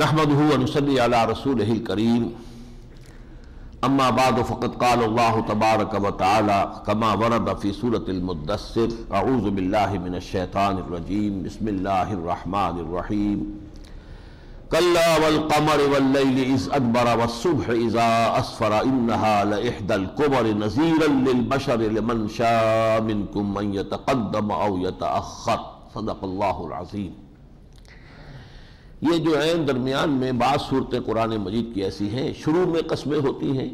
نحمده ونصلي على رسوله الكريم اما بعد فقد قال الله تبارك وتعالى كما ورد في سورة المدثر اعوذ بالله من الشيطان الرجيم بسم الله الرحمن الرحيم كلا والقمر والليل إذ أدبر والصبح إذا أسفر إنها لإحدى الكبر نذيرا للبشر لمن شاء منكم من يتقدم أو يتأخر صدق اللہ العظیم۔ یہ جو ہیں درمیان میں بعض صورتیں قرآن مجید کی ایسی ہیں، شروع میں قسمیں ہوتی ہیں،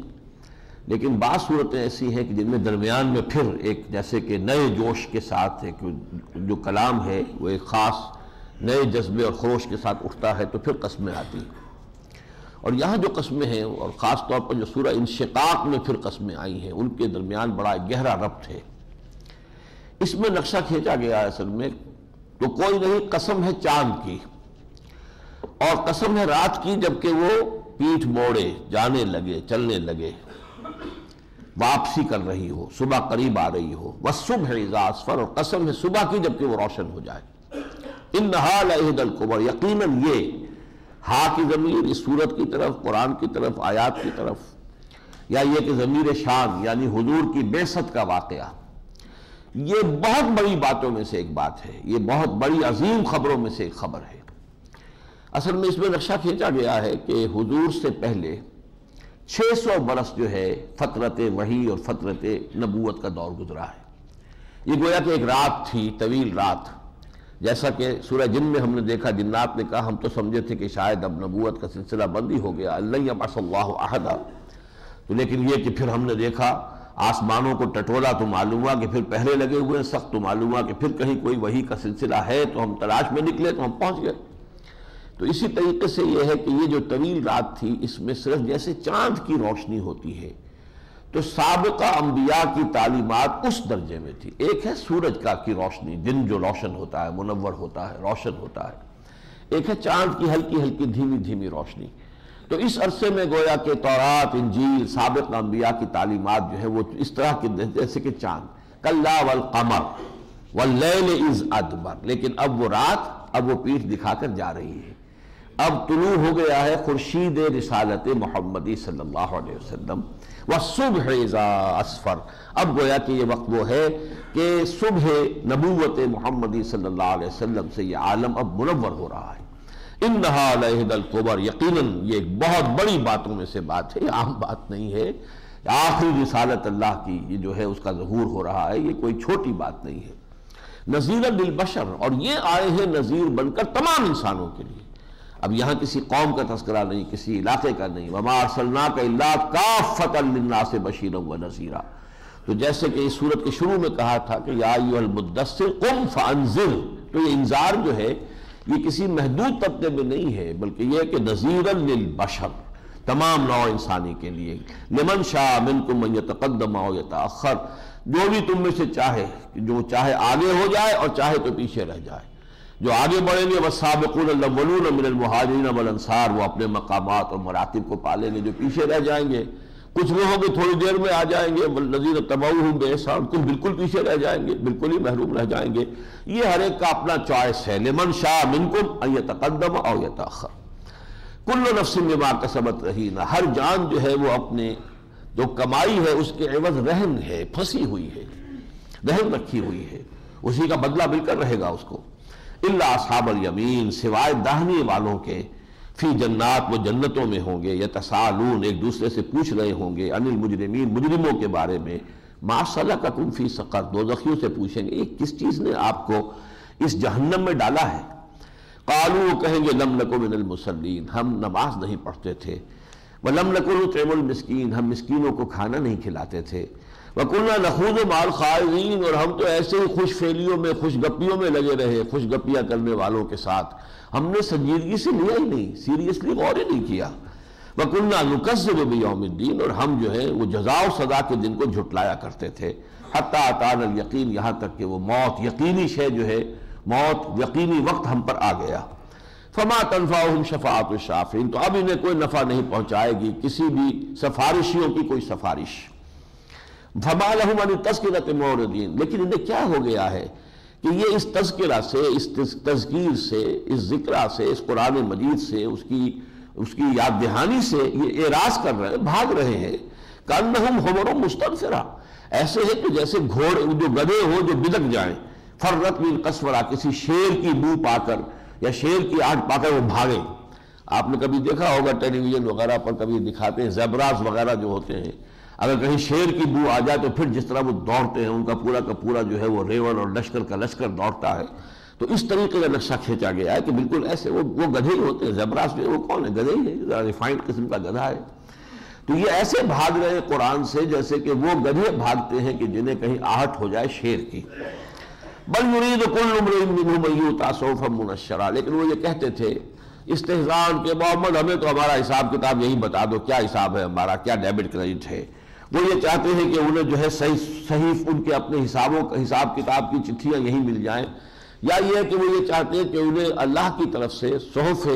لیکن بعض صورتیں ایسی ہیں کہ جن میں درمیان میں پھر ایک جیسے کہ نئے جوش کے ساتھ ایک جو کلام ہے وہ ایک خاص نئے جذبے اور خروش کے ساتھ اٹھتا ہے تو پھر قسمیں آتی ہیں۔ اور یہاں جو قسمیں ہیں اور خاص طور پر جو سورہ انشقاق میں پھر قسمیں آئی ہیں ان کے درمیان بڑا گہرا ربط ہے۔ اس میں نقشہ کھینچا گیا ہے اصل میں تو کوئی نہیں، قسم ہے چاند کی اور قسم ہے رات کی، جبکہ وہ پیٹھ موڑے جانے لگے چلنے لگے، واپسی کر رہی ہو، صبح قریب آ رہی ہو، والصبح اذا اسفر، اور قسم ہے صبح کی جبکہ وہ روشن ہو جائے۔ انہا لإحدى الکبر، یقیناً یہ ہا کی ضمیر اس سورت کی طرف، قرآن کی طرف، آیات کی طرف، یا یہ کہ ضمیر شان یعنی حضور کی بعثت کا واقعہ، یہ بہت بڑی باتوں میں سے ایک بات ہے، یہ بہت بڑی عظیم خبروں میں سے ایک خبر ہے۔ اصل میں اس میں نقشہ کھینچا گیا ہے کہ حضور سے پہلے 600 برس جو ہے فترت وحی اور فترت نبوت کا دور گزرا ہے۔ یہ گویا کہ ایک رات تھی، طویل رات، جیسا کہ سورہ جن میں ہم نے دیکھا، جنات نے کہا ہم تو سمجھے تھے کہ شاید اب نبوت کا سلسلہ بند ہی ہو گیا، اللہ یبعث اللہ احدا، تو لیکن یہ کہ پھر ہم نے دیکھا آسمانوں کو ٹٹولا تو معلوم ہوا کہ پھر پہلے لگے ہوئے سخت، تو معلوم ہوا کہ پھر کہیں کوئی وحی کا سلسلہ ہے، تو ہم تلاش میں نکلے تو ہم پہنچ گئے۔ تو اسی طریقے سے یہ ہے کہ یہ جو طویل رات تھی اس میں صرف جیسے چاند کی روشنی ہوتی ہے تو سابقہ انبیاء کی تعلیمات اس درجے میں تھی۔ ایک ہے سورج کا کی روشنی، دن جو روشن ہوتا ہے، منور ہوتا ہے، روشن ہوتا ہے، ایک ہے چاند کی ہلکی ہلکی دھیمی دھیمی روشنی۔ تو اس عرصے میں گویا کہ تورات، انجیل، سابق انبیاء کی تعلیمات جو ہے وہ اس طرح کے جیسے کہ چاند، کلا والقمر واللیل اذ ادبر، لیکن اب وہ رات اب وہ پیٹھ دکھا کر جا رہی ہے۔ اب طلوع ہو گیا ہے خورشید رسالت محمدی صلی اللہ علیہ وسلم، والصبح اذا اسفر، اب گویا کہ یہ وقت وہ ہے کہ صبح نبوت محمدی صلی اللہ علیہ وسلم سے یہ عالم اب منور ہو رہا ہے۔ انہا لإحدى الکبر، یقیناً یہ ایک بہت بڑی باتوں میں سے بات ہے، یہ عام بات نہیں ہے، آخری رسالت اللہ کی یہ جو ہے اس کا ظہور ہو رہا ہے، یہ کوئی چھوٹی بات نہیں ہے۔ نذیرا للبشر، اور یہ آئے ہیں نذیر بن کر تمام انسانوں کے لیے۔ اب یہاں کسی قوم کا تذکرہ نہیں، کسی علاقے کا نہیں، وما ارسلناک الا کافۃ للناس بشیرا ونذیرا، تو جیسے کہ اس سورت کے شروع میں کہا تھا کہ یا ایھا المدثر قم فانذر، تو یہ انذار جو ہے یہ کسی محدود طبقے میں نہیں ہے بلکہ یہ کہ نذیرا للبشر، تمام نوع انسانی کے لیے، لمن شاء منکم من یتقدم او یتأخر، جو بھی تم میں سے چاہے، جو چاہے آگے ہو جائے اور چاہے تو پیچھے رہ جائے۔ جو آگے بڑھیں گے والسابقون الاولون من المہاجرین والانصار، وہ اپنے مقامات اور مراتب کو پالیں گے، جو پیچھے رہ جائیں گے کچھ وہ ہوں گے تھوڑی دیر میں آ جائیں گے، والذین تبعوہم بإحسان، کچھ بالکل پیچھے رہ جائیں گے، بالکل ہی محروم رہ جائیں گے۔ یہ ہر ایک کا اپنا چوائس ہے، لمن شاء منکم ان یتقدم او یتأخر، کل نفس بما کسبت رہینہ، ہر جان جو ہے وہ اپنے جو کمائی ہے اس کے عوض رہن ہے، پھنسی ہوئی ہے، رہن رکھی ہوئی ہے، اسی کا بدلہ مل کر رہے گا اس کو۔ الا اصحاب الیمین، سوائے داہنے والوں کے، فی جنات، وہ جنتوں میں ہوں گے، یتساءلون، ایک دوسرے سے پوچھ رہے ہوں گے، عن المجرمین، مجرموں کے بارے میں، ما سلککم فی سقر، دوزخیوں سے پوچھیں گے یہ کس چیز نے آپ کو اس جہنم میں ڈالا ہے۔ قالوا، وہ کہیں گے لم نک من المصلین، ہم نماز نہیں پڑھتے تھے، ولم نک نطعم المسکین، ہم مسکینوں کو کھانا نہیں کھلاتے تھے، وَكُنَّا نَخُوضُ مَعَ الْخَائِضِينَ، اور ہم تو ایسے ہی خوش فیلیوں میں، خوش گپیوں میں لگے رہے، خوش گپیاں کرنے والوں کے ساتھ، ہم نے سنجیدگی سے لیا ہی نہیں، سیریسلی غور ہی نہیں کیا۔ وَكُنَّا نُكَذِّبُ بِيَوْمِ الدِّينِ، اور ہم جو ہے وہ جزا و سزا کے دن کو جھٹلایا کرتے تھے، حَتَّىٰ أَتَانَا الْيَقِينُ، یہاں تک کہ وہ موت یقینی شے جو ہے، موت یقینی وقت ہم پر آ گیا۔ فَمَا تَنْفَعُهُمْ شَفَاعَةُ الشَّافِعِينَ، تو اب انہیں کوئی نفع نہیں پہنچائے گی کسی بھی سفارشیوں کی کوئی سفارش۔ فَمَا لَهُمْ عَنِ التَّذْكِرَةِ مُعْرِضِينَ، لیکن انہیں کیا ہو گیا ہے کہ یہ اس تذکرہ سے، اس تذکیر سے، اس ذکرہ سے، اس قرآن مجید سے، اس کی یاد دہانی سے یہ اعراض کر رہے ہیں، بھاگ رہے ہیں۔ کأنہم حمر مستنفرہ، ایسے ہے کہ جیسے گھوڑے جو گدھے ہو جو بدک جائیں، فرت من قسورہ، کسی شیر کی بو پا کر یا شیر کی آہٹ پا کر وہ بھاگیں۔ آپ نے کبھی دیکھا ہوگا ٹیلی ویژن وغیرہ پر کبھی دکھاتے ہیں زیبراز وغیرہ جو ہوتے ہیں، اگر کہیں شیر کی بو آ جائے تو پھر جس طرح وہ دوڑتے ہیں، ان کا پورا جو ہے وہ ریوڑ اور لشکر کا لشکر دوڑتا ہے۔ تو اس طریقے کا نقشہ کھینچا گیا ہے کہ بالکل ایسے وہ گدھے ہی ہوتے ہیں۔ زیبراز جو ہے وہ کون ہے؟ گدھے ہی ہے، ریفائنڈ قسم کا گدھا ہے۔ تو یہ ایسے بھاگ رہے ہیں قرآن سے جیسے کہ وہ گدھے بھاگتے ہیں کہ جنہیں کہیں آہٹ ہو جائے شیر کی۔ بل یرید کل امرئ منہم ان یؤتیٰ صحفا منشرہ، لیکن وہ یہ کہتے تھے استہزاء کہ محمد ہمیں تو ہمارا حساب کتاب یہی بتا دو، کیا حساب ہے ہمارا، کیا ڈیبٹ کریڈٹ ہے۔ وہ یہ چاہتے ہیں کہ انہیں جو ہے صحیح ان کے اپنے حساب کتاب کی چٹھیاں یہی مل جائیں، یا یہ کہ وہ یہ چاہتے ہیں کہ انہیں اللہ کی طرف سے صحف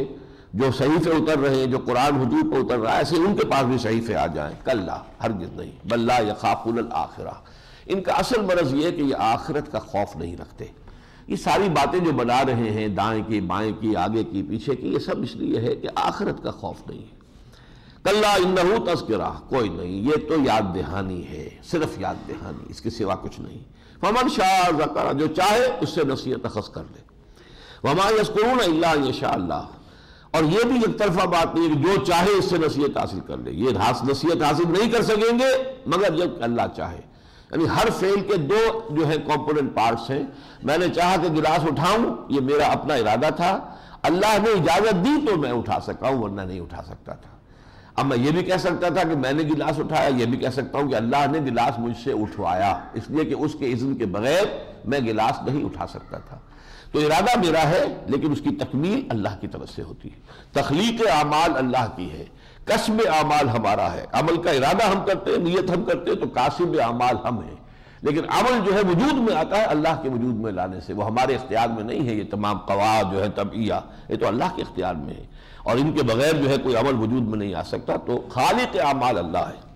جو صحیفے اتر رہے ہیں، جو قرآن حضور پر اتر رہا ہے، ایسے ان کے پاس بھی صحیفے آ جائیں۔ کلا، ہرگز نہیں، بل لا یخافون الآخرہ، ان کا اصل مرض یہ ہے کہ یہ آخرت کا خوف نہیں رکھتے۔ یہ ساری باتیں جو بنا رہے ہیں دائیں کی بائیں کی آگے کی پیچھے کی، یہ سب اس لیے ہے کہ آخرت کا خوف نہیں ہے۔ کلا انہ تذکرہ، کوئی نہیں، یہ تو یاد دہانی ہے، صرف یاد دہانی، اس کے سوا کچھ نہیں۔ فمن شاء ذکر، جو چاہے اس سے نصیحت اخذ کر لے۔ وما یذکرون الا ان یشاء اللہ، اور یہ بھی ایک طرفہ بات نہیں ہے کہ جو چاہے اس سے نصیحت حاصل کر لے، یہ نصیحت حاصل نہیں کر سکیں گے مگر جب اللہ چاہے۔ یعنی ہر فعل کے دو جو ہے کمپوننٹ پارٹس ہیں۔ میں نے چاہا کہ گلاس اٹھاؤں، یہ میرا اپنا ارادہ تھا، اللہ نے اجازت دی تو میں اٹھا سکا ہوں، ورنہ نہیں اٹھا سکتا تھا۔ اب میں یہ بھی کہہ سکتا تھا کہ میں نے گلاس اٹھایا، یہ بھی کہہ سکتا ہوں کہ اللہ نے گلاس مجھ سے اٹھوایا، اس لیے کہ اس کے اذن کے بغیر میں گلاس نہیں اٹھا سکتا تھا۔ تو ارادہ میرا ہے لیکن اس کی تکمیل اللہ کی طرف سے ہوتی ہے۔ تخلیق اعمال اللہ کی ہے، کسب اعمال ہمارا ہے، عمل کا ارادہ ہم کرتے ہیں، نیت ہم کرتے ہیں تو کاسب اعمال ہم ہیں، لیکن عمل جو ہے وجود میں آتا ہے اللہ کے وجود میں لانے سے، وہ ہمارے اختیار میں نہیں ہے۔ یہ تمام قواعد جو ہے طبعیہ، یہ تو اللہ کے اختیار میں ہے، اور ان کے بغیر جو ہے کوئی عمل وجود میں نہیں آ سکتا۔ تو خالق اعمال اللہ ہے۔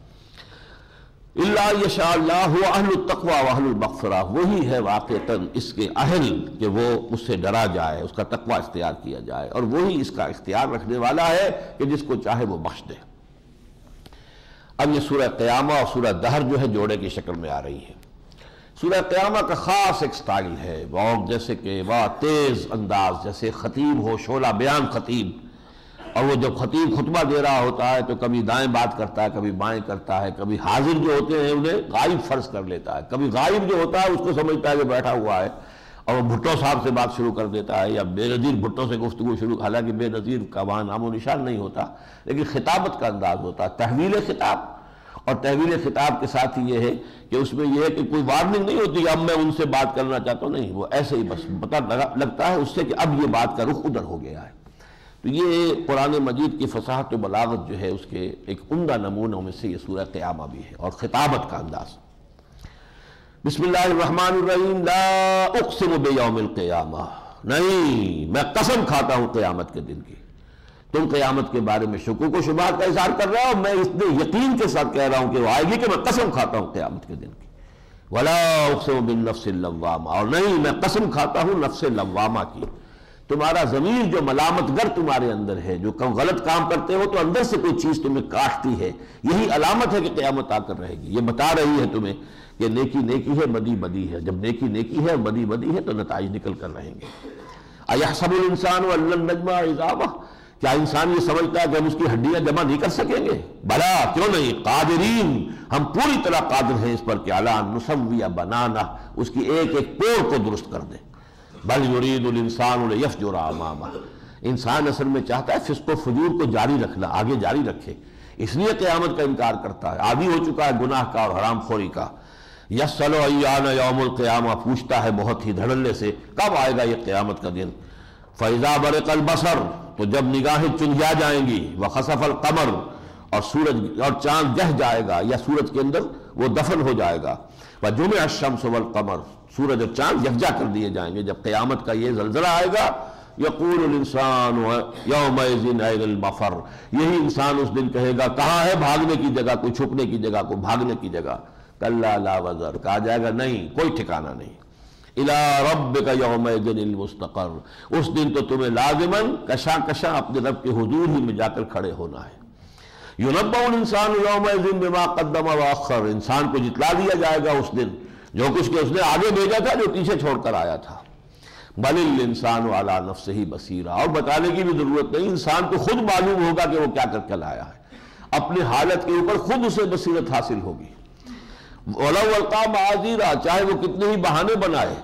الا یشاء اللہ هو اہل التقوی واہل المغفرہ، وہی ہے واقعتاً اس کے اہل کہ وہ اس سے ڈرا جائے، اس کا تقوی اختیار کیا جائے، اور وہی اس کا اختیار رکھنے والا ہے کہ جس کو چاہے وہ بخش دے۔ اب یہ سورہ قیامہ اور سورہ دہر جو ہے جوڑے کی شکل میں آ رہی ہے۔ سورہ قیامہ کا خاص ایک سٹائل ہے، اور جیسے کہ وہ تیز انداز، جیسے خطیب ہو، شعلہ بیان خطیب، اور وہ جب خطیب خطبہ دے رہا ہوتا ہے تو کبھی دائیں بات کرتا ہے، کبھی بائیں کرتا ہے، کبھی حاضر جو ہوتے ہیں انہیں غائب فرض کر لیتا ہے، کبھی غائب جو ہوتا ہے اس کو سمجھتا ہے کہ بیٹھا ہوا ہے، اور وہ بھٹو صاحب سے بات شروع کر دیتا ہے، یا بے نظیر بھٹو سے گفتگو شروع، حالانکہ بے نظیر کا وہاں نام و نشان نہیں ہوتا، لیکن خطابت کا انداز ہوتا ہے، تحویل خطاب۔ اور تحویل خطاب کے ساتھ ہی یہ ہے کہ اس میں یہ ہے کہ کوئی وارننگ نہیں ہوتی کہ اب میں ان سے بات کرنا چاہتا ہوں، نہیں، وہ ایسے ہی بس پتہ لگتا ہے اس سے کہ اب یہ بات کا رخ ادھر ہو گیا ہے۔ تو یہ قرآن مجید کی فصاحت و بلاغت جو ہے اس کے ایک عمدہ نمونوں میں سے یہ سورہ قیامہ بھی ہے، اور خطابت کا انداز۔ بسم اللہ الرحمن الرحیم، لا اقسم بیوم القیامہ، نہیں، میں قسم کھاتا ہوں قیامت کے دن کی۔ تم قیامت کے بارے میں شکوک و شبہات کا اظہار کر رہا ہو، میں اتنے یقین کے ساتھ کہہ رہا ہوں کہ وہ آئے گی کہ میں قسم کھاتا ہوں قیامت کے دن کی۔ ولا اقسم بالنفس اللوامہ، اور نہیں، میں قسم کھاتا ہوں نفس لوامہ کی۔ تمہارا ضمیر جو ملامت گر تمہارے اندر ہے، جو غلط کام کرتے ہو تو اندر سے کوئی چیز تمہیں کاٹتی ہے، یہی علامت ہے کہ قیامت آ کر رہے گی۔ یہ بتا رہی ہے تمہیں کہ نیکی نیکی ہے، بدی بدی ہے، جب نیکی نیکی ہے، بدی بدی ہے تو نتائج نکل کر رہیں گے۔ اَيَحْسَبُ الْإِنسَانُ أَن لَّن نَّجْمَعَ عِظَامَهُ، کیا انسان یہ سمجھتا ہے کہ ہم اس کی ہڈیاں جمع نہیں کر سکیں گے؟ بلا، کیوں نہیں، قادرین، ہم پوری طرح قادر ہیں اس پر کہ عَلَىٰ أَن نُّسَوِّيَ بَنَانَهُ، اس کی ایک ایک پور کو درست کر دیں۔ بل یرید الانسان لیفجر امامہ، انسان اصل میں چاہتا ہے فسق و فجور کو جاری رکھنا، آگے جاری رکھے، اس لیے قیامت کا انکار کرتا ہے، عادی ہو چکا ہے گناہ کا اور حرام خوری کا۔ یسأل ایان یوم القیامہ، پوچھتا ہے بہت ہی دھڑلے سے کب آئے گا یہ قیامت کا دن۔ فاذا برق البصر، تو جب نگاہیں چنجھا جائیں گی، وخسف القمر، اور سورج اور چاند جہ جائے گا یا سورج کے اندر وہ دفن ہو جائے گا، وجمع الشمس والقمر، سورج اور چاند یکجا کر دیے جائیں گے۔ جب قیامت کا یہ زلزلہ آئے گا، یقول الانسان یومئذ این المفر، یہی انسان اس دن کہے گا کہاں ہے بھاگنے کی جگہ، کوئی چھپنے کی جگہ، کوئی بھاگنے کی جگہ۔ کلا لا وزر، کہا جائے گا نہیں، کوئی ٹھکانہ نہیں۔ الی ربک یومئذ المستقر، اس دن تو تمہیں لازماً کشاں کشاں اپنے رب کے حضور ہی میں جا کر کھڑے ہونا ہے۔ یُنبَّأُ الْإِنسَانُ یومئذ بما قدم وأخر، انسان کو جتلا دیا جائے گا اس دن جو کچھ کہ اس نے آگے بھیجا تھا، جو پیچھے چھوڑ کر آیا تھا۔ بل الانسان علی نفسہ بصیرہ، اور بتانے کی بھی ضرورت نہیں، انسان کو خود معلوم ہوگا کہ وہ کیا کر کے لایا ہے، اپنی حالت کے اوپر خود اسے بصیرت حاصل ہوگی۔ وَلَوْ أَلْقَىٰ مَعَاذِيرًا، چاہے وہ کتنے ہی بہانے بنائے،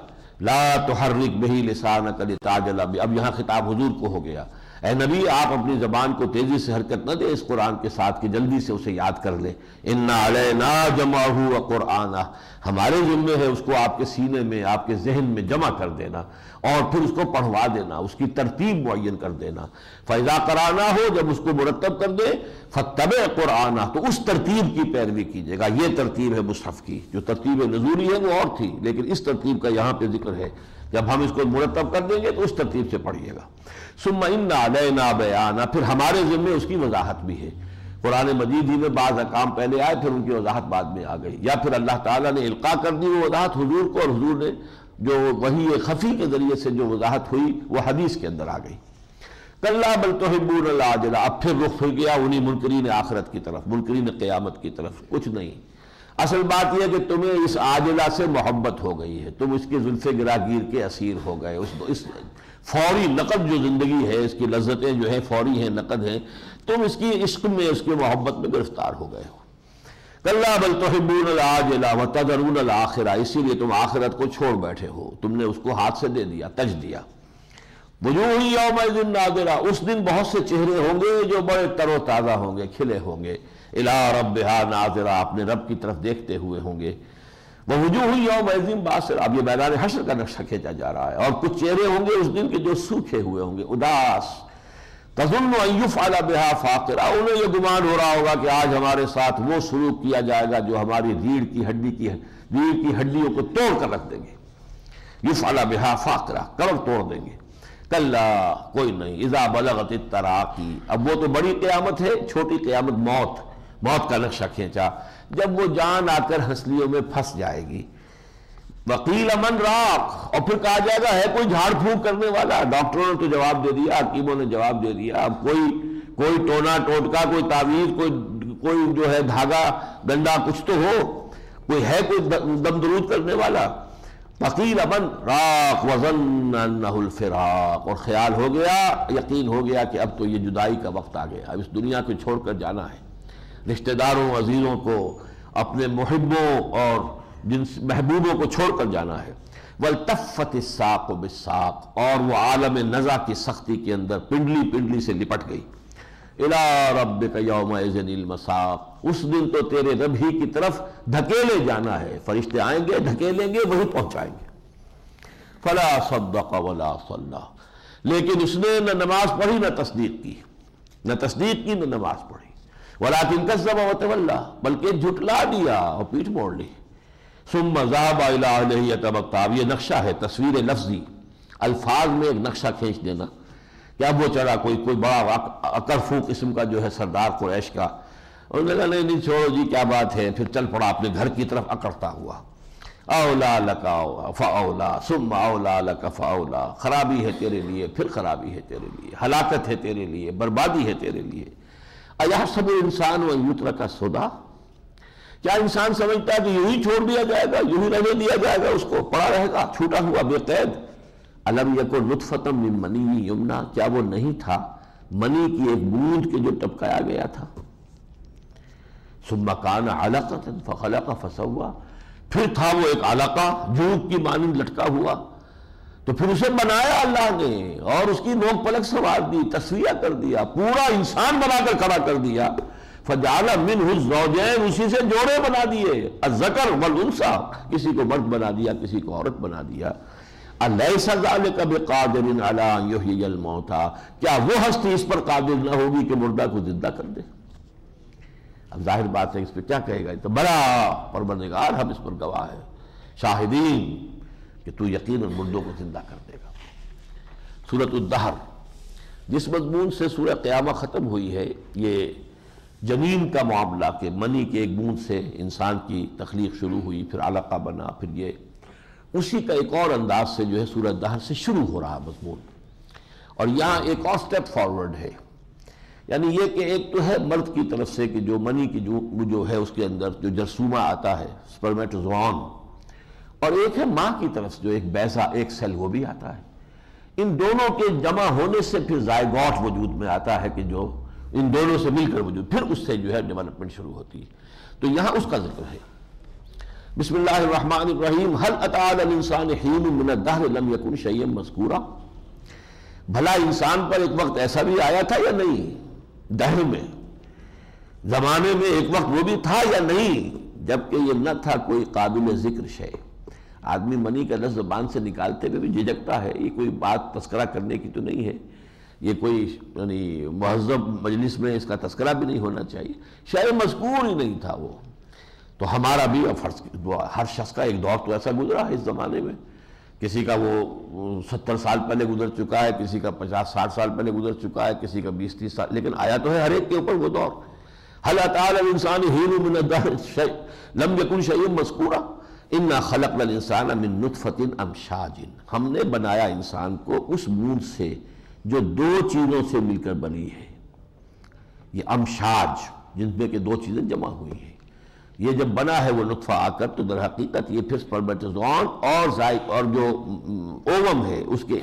لا تحرک بہ لسانک لتعجل بہ، اب یہاں خطاب حضور کو ہو گیا، اے نبی آپ اپنی زبان کو تیزی سے حرکت نہ دے اس قرآن کے ساتھ کہ جلدی سے اسے یاد کر لے۔ اِنَّ عَلَيْنَا جَمْعَهُ وَقُرْآنَهُ، ہمارے ذمہ ہے اس کو آپ کے سینے میں، آپ کے ذہن میں جمع کر دینا اور پھر اس کو پڑھوا دینا، اس کی ترتیب معین کر دینا۔ فَإِذَا قَرَأْنَاهُ، جب اس کو مرتب کر دے، فَاتَّبِعْ قُرْآنَهُ، تو اس ترتیب کی پیروی کیجیے گا۔ یہ ترتیب ہے مصحف کی، جو ترتیب نزولی ہے وہ اور تھی، لیکن اس ترتیب کا یہاں پہ ذکر ہے، جب ہم اس کو مرتب کر دیں گے تو اس ترتیب سے پڑھیے گا۔ ثم ان علینا بیانا، پھر ہمارے ذمے اس کی وضاحت بھی ہے۔ قرآن مجید ہی میں بعض احکام پہلے آئے، پھر ان کی وضاحت بعد میں آ گئی، یا پھر اللہ تعالیٰ نے القاء کر دی وہ وضاحت حضور کو، اور حضور نے جو وحی خفی کے ذریعے سے جو وضاحت ہوئی وہ حدیث کے اندر آ گئی۔ کلا بل تحبون العاجلہ، اب پھر رخ ہو گیا انہی منکرین آخرت کی طرف، منکرین قیامت کی طرف۔ کچھ نہیں، اصل بات یہ ہے کہ تمہیں اس عاجلہ سے محبت ہو گئی ہے، تم اس کے زلف گراگیر کے اسیر ہو گئے، اس فوری نقد جو زندگی ہے، اس کی لذتیں جو ہیں فوری ہیں، نقد ہیں، تم اس کی عشق میں، اس کی محبت میں گرفتار ہو گئے ہو۔ کلا بل تحبون العاجلہ وتذرون الآخرہ، اسی لیے تم آخرت کو چھوڑ بیٹھے ہو، تم نے اس کو ہاتھ سے دے دیا، تج دیا۔ وجوہ یومئذ ناظرہ، اس دن بہت سے چہرے ہوں گے جو بڑے تر و تازہ ہوں گے، کھلے ہوں گے، الی ربہا ناظرہ، اپنے رب کی طرف دیکھتے ہوئے ہوں گے۔ ووجوہ یومئذ باسرہ، اب یہ میدان حشر کا نقشہ کھینچا جا رہا ہے، اور کچھ چہرے ہوں گے اس دن کے جو سوکھے ہوئے ہوں گے، اداس، تظن ان یفعل بہا فاقرہ، انہیں یہ گمان ہو رہا ہوگا کہ آج ہمارے ساتھ وہ سلوک کیا جائے گا جو ہماری ریڑھ کی ہڈیوں کو توڑ کر رکھ دیں گے۔ یفعل بہا فاقرہ، کمر توڑ دیں گے۔ کلا، کوئی نہیں، اذا بلغت التراقی، اب وہ تو بڑی قیامت ہے، چھوٹی قیامت موت کا نقشہ کھینچا، جب وہ جان آ کر ہنسلیوں میں پھنس جائے گی۔ وقیل من راق، اور پھر کہا جائے گا ہے کوئی جھاڑ پھونک کرنے والا؟ ڈاکٹروں نے تو جواب دے دیا، حکیموں نے جواب دے دیا، اب کوئی ٹونا ٹوٹکا، کوئی تعویذ، کوئی جو ہے دھاگا گنڈا کچھ تو ہو، کوئی ہے کوئی دم درود کرنے والا؟ وقیل من راق وظن انہ الفراق، اور خیال ہو گیا، یقین ہو گیا کہ اب تو یہ جدائی کا وقت آ گیا، اب اس دنیا کو چھوڑ کر جانا ہے، رشتہ داروں عزیزوں کو، اپنے محبوں اور جن محبوبوں کو چھوڑ کر جانا ہے۔ والتفت الساق بالساق، اور وہ عالم نزع کی سختی کے اندر پنڈلی سے لپٹ گئی۔ الی ربک یومئذ المساق، اس دن تو تیرے رب ہی کی طرف دھکیلے جانا ہے، فرشتے آئیں گے دھکیلیں گے، وہی پہنچائیں گے۔ فلا صدق ولا صلی، لیکن اس نے نہ نماز پڑھی نہ تصدیق کی نہ نماز پڑھی۔ ولکن کذب وتولی، بلکہ جھٹلا دیا اور پیٹھ موڑ لی۔ ثم ذهب الی اہلہ یتمطیٰ، یہ نقشہ ہے، تصویر لفظی، الفاظ میں ایک نقشہ کھینچ دینا کہ اب وہ چلا کوئی بڑا اکرفو قسم کا جو ہے سردار قریش کا، انہوں نے کہا نہیں چھوڑو جی کیا بات ہے، پھر چل پڑا اپنے گھر کی طرف اکڑتا ہوا۔ اولا لک فاولا ثم اولا لک فاولا، خرابی ہے تیرے لیے، پھر خرابی ہے تیرے لیے، ہلاکت ہے تیرے لیے، بربادی ہے تیرے لیے۔ ایحسب الانسان ان یترک سدی، کیا انسان سمجھتا ہے کہ یوں ہی چھوڑ دیا جائے گا، یوں ہی رہنے دیا جائے گا، اس کو پڑا رہے گا چھوٹا ہوا بے قید؟ الم یکن نطفۃ من منی یمنی، کیا وہ نہیں تھا منی کی ایک بوند کے جو ٹپکایا گیا تھا؟ ثم کان علقۃ فخلق فسوی، پھر تھا وہ ایک علقہ جوک کی مانند لٹکا ہوا، تو پھر اسے بنایا اللہ نے اور اس کی نوک پلک سنوار دی، تسویہ کر دیا، پورا انسان بنا کر کھڑا کر دیا۔ فجعل منہ الزوجین، اسی سے جوڑے بنا دیے، الذکر والانثی، کسی کو مرد بنا دیا کسی کو عورت بنا دیا۔ الیس ذلک بقادر علی ان یحیی الموتیٰ، کیا وہ ہستی اس پر قادر نہ ہوگی کہ مردہ کو زندہ کر دے؟ اب ظاہر بات ہے اس پہ کیا کہے گا، تو بڑا پروردگار ہم اس پر گواہ ہیں شاہدین کہ تو یقیناً مردوں کو زندہ کر دے گا۔ سورۃ الدہر، جس مضمون سے سورہ قیامہ ختم ہوئی ہے، یہ جنین کا معاملہ کہ منی کے ایک بوند سے انسان کی تخلیق شروع ہوئی، پھر علقہ بنا، پھر یہ اسی کا ایک اور انداز سے جو ہے سورہ دہر سے شروع ہو رہا مضمون، اور یہاں ایک اور سٹیپ فارورڈ ہے، یعنی یہ کہ ایک تو ہے مرد کی طرف سے کہ جو منی کی جو ہے اس کے اندر جو جرثومہ آتا ہے سپرمیٹوزوان، اور ایک ہے ماں کی طرف سے جو ایک بیضہ ایک سیل وہ بھی آتا ہے، ان دونوں کے جمع ہونے سے پھر زائگوٹ وجود میں آتا ہے کہ جو ان دونوں سے مل کر وجود، پھر اس سے جو ہے ڈیولپمنٹ شروع ہوتی ہے، تو یہاں اس کا ذکر ہے۔ بسم اللہ الرحمن الرحیم، هل اتى على الانسان حين من الدهر لم يكن شيئا مذکورا، بھلا انسان پر ایک وقت ایسا بھی آیا تھا یا نہیں، دہر میں زمانے میں ایک وقت وہ بھی تھا یا نہیں، جبکہ یہ نہ تھا کوئی قابل ذکر شے۔ آدمی منی کا لفظ زبان سے نکالتے ہوئے بھی جھجکتا ہے، یہ کوئی بات تذکرہ کرنے کی تو نہیں ہے، یہ کوئی یعنی مہذب مجلس میں اس کا تذکرہ بھی نہیں ہونا چاہیے، شاید مذکور ہی نہیں تھا وہ۔ تو ہمارا بھی ہر شخص کا ایک دور تو ایسا گزرا ہے اس زمانے میں، کسی کا وہ 70 سال پہلے گزر چکا ہے، کسی کا 50-60 سال پہلے گزر چکا ہے، کسی کا 20-30 سال، لیکن آیا تو ہے ہر ایک کے اوپر وہ دور۔ هل اتى على الانسان حين من الدهر لم يكن شيئا مذکورا انا خلقنا الانسان من نطفة امشاج، ہم نے بنایا انسان کو اس بوند سے جو دو چیزوں سے مل کر بنی ہے، یہ امشاج جن میں کہ دو چیزیں جمع ہوئی ہیں، یہ جب بنا ہے وہ نطفہ آ کر، تو در حقیقت یہ پھر سپرمیٹوزوان اور جو اووم ہے اس کے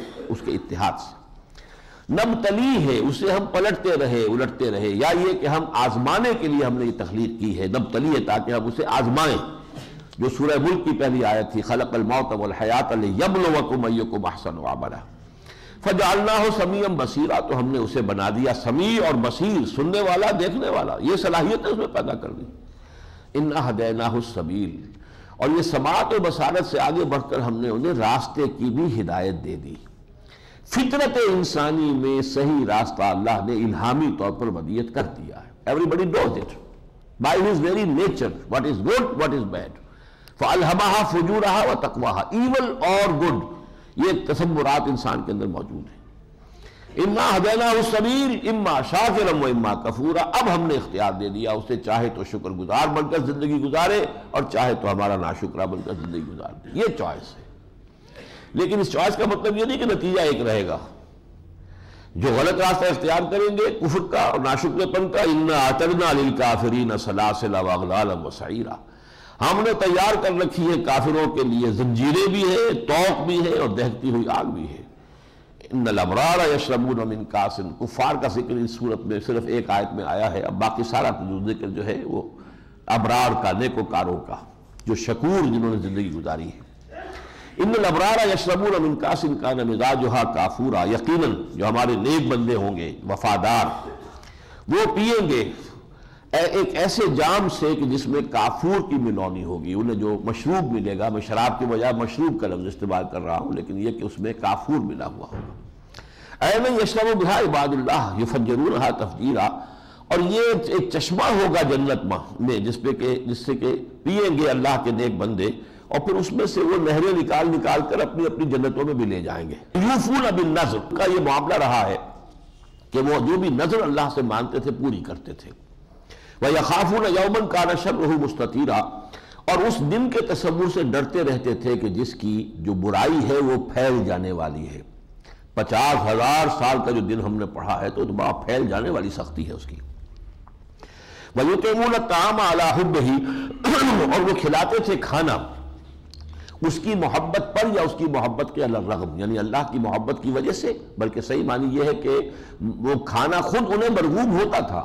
اتحاد سے نبتلی ہے، اسے ہم پلٹتے رہے الٹتے رہے، یا یہ کہ ہم آزمانے کے لیے ہم نے یہ تخلیق کی ہے، نبتلی ہے تاکہ ہم اسے آزمائیں، جو سورہ ملک کی پہلی آیت تھی، خلق الموت والحیات لیبلوکم ایکم احسن عملا، فجعلناہ سمیعا بصیرا، تو ہم نے اسے بنا دیا سمیع اور بصیر، سننے والا دیکھنے والا، یہ صلاحیتیں اس میں پیدا کر دی۔ انا ہدیناہ السبیل، اور یہ سماعت و بصارت سے آگے بڑھ کر ہم نے انہیں راستے کی بھی ہدایت دے دی۔ فطرت انسانی میں صحیح راستہ اللہ نے الہامی طور پر ودیت کر دیا ہے، everybody knows it by his very nature, what is good, what is bad، فَأَلْهَمَهَا فُجُورَهَا وَتَقْوَاهَا، evil اور good، یہ تصورات انسان کے اندر موجود ہیں۔ اِنَّا هَدَيْنَاهُ السَّبِيلَ إِمَّا شَاكِرًا وَإِمَّا كَفُورًا، اب ہم نے اختیار دے دیا اسے، چاہے تو شکر گزار بن کر زندگی گزارے اور چاہے تو ہمارا ناشکرہ بن کر زندگی گزار دے، یہ چوائس ہے۔ لیکن اس چوائس کا مطلب یہ نہیں کہ نتیجہ ایک رہے گا، جو غلط راستہ اختیار کریں گے کفر کا اور ناشکر پن کا، اِنَّا أَعْتَدْنَا لِلْكَافِرِينَ سَلَاسِلَ وَأَغْلَالًا وَسَعِيرًا، ہم نے تیار کر رکھی ہے کافروں کے لیے زنجیریں بھی ہیں، طوق بھی ہے اور دہتی ہوئی آگ بھی ہے۔ ان الابرار یشربون من کاس، کفار کا ذکر اس صورت میں صرف ایک آیت میں آیا ہے، اب باقی سارا ذکر جو ہے وہ ابرار کا، نیکوکاروں کا، جو شکور جنہوں نے زندگی گزاری ہے۔ ان الابرار یشربون من کاس کان مزاجھا کافورا، یقیناً جو ہمارے نیک بندے ہوں گے وفادار، وہ پیئیں گے ایک ایسے جام سے کہ جس میں کافور کی ملونی ہوگی، انہیں جو مشروب ملے گا، میں شراب کے بجائے مشروب کا لفظ استعمال کر رہا ہوں، لیکن یہ کہ اس میں کافور ملا ہوا ہوگا۔ عینا یشرب بہا عباد اللہ یفجرونہا تفجیرا، اور یہ ایک چشمہ ہوگا جنت میں جس سے کہ پیئیں گے اللہ کے نیک بندے، اور پھر اس میں سے وہ نہریں نکال کر اپنی اپنی جنتوں میں بھی لے جائیں گے۔ یوفون بالنذر کا یہ معاملہ رہا ہے کہ وہ جو بھی نذر اللہ سے مانتے تھے پوری کرتے تھے۔ وَيَخَافُونَ يَوْمًا كَانَ شَرُّهُ مُسْتَطِيرًا، اور اس دن کے تصور سے ڈرتے رہتے تھے کہ جس کی جو برائی ہے وہ پھیل جانے والی ہے۔ 50,000 سال کا جو دن ہم نے پڑھا ہے تو بڑا پھیل جانے والی سختی ہے اس کی۔ وَيُطْعِمُونَ الطَّعَامَ عَلَىٰ حُبِّهِ، اور وہ کھلاتے تھے کھانا اس کی محبت پر یا اس کی محبت کے علی الرغم، یعنی اللہ کی محبت کی وجہ سے، بلکہ صحیح معنی یہ ہے کہ وہ کھانا خود انہیں مرغوب ہوتا تھا،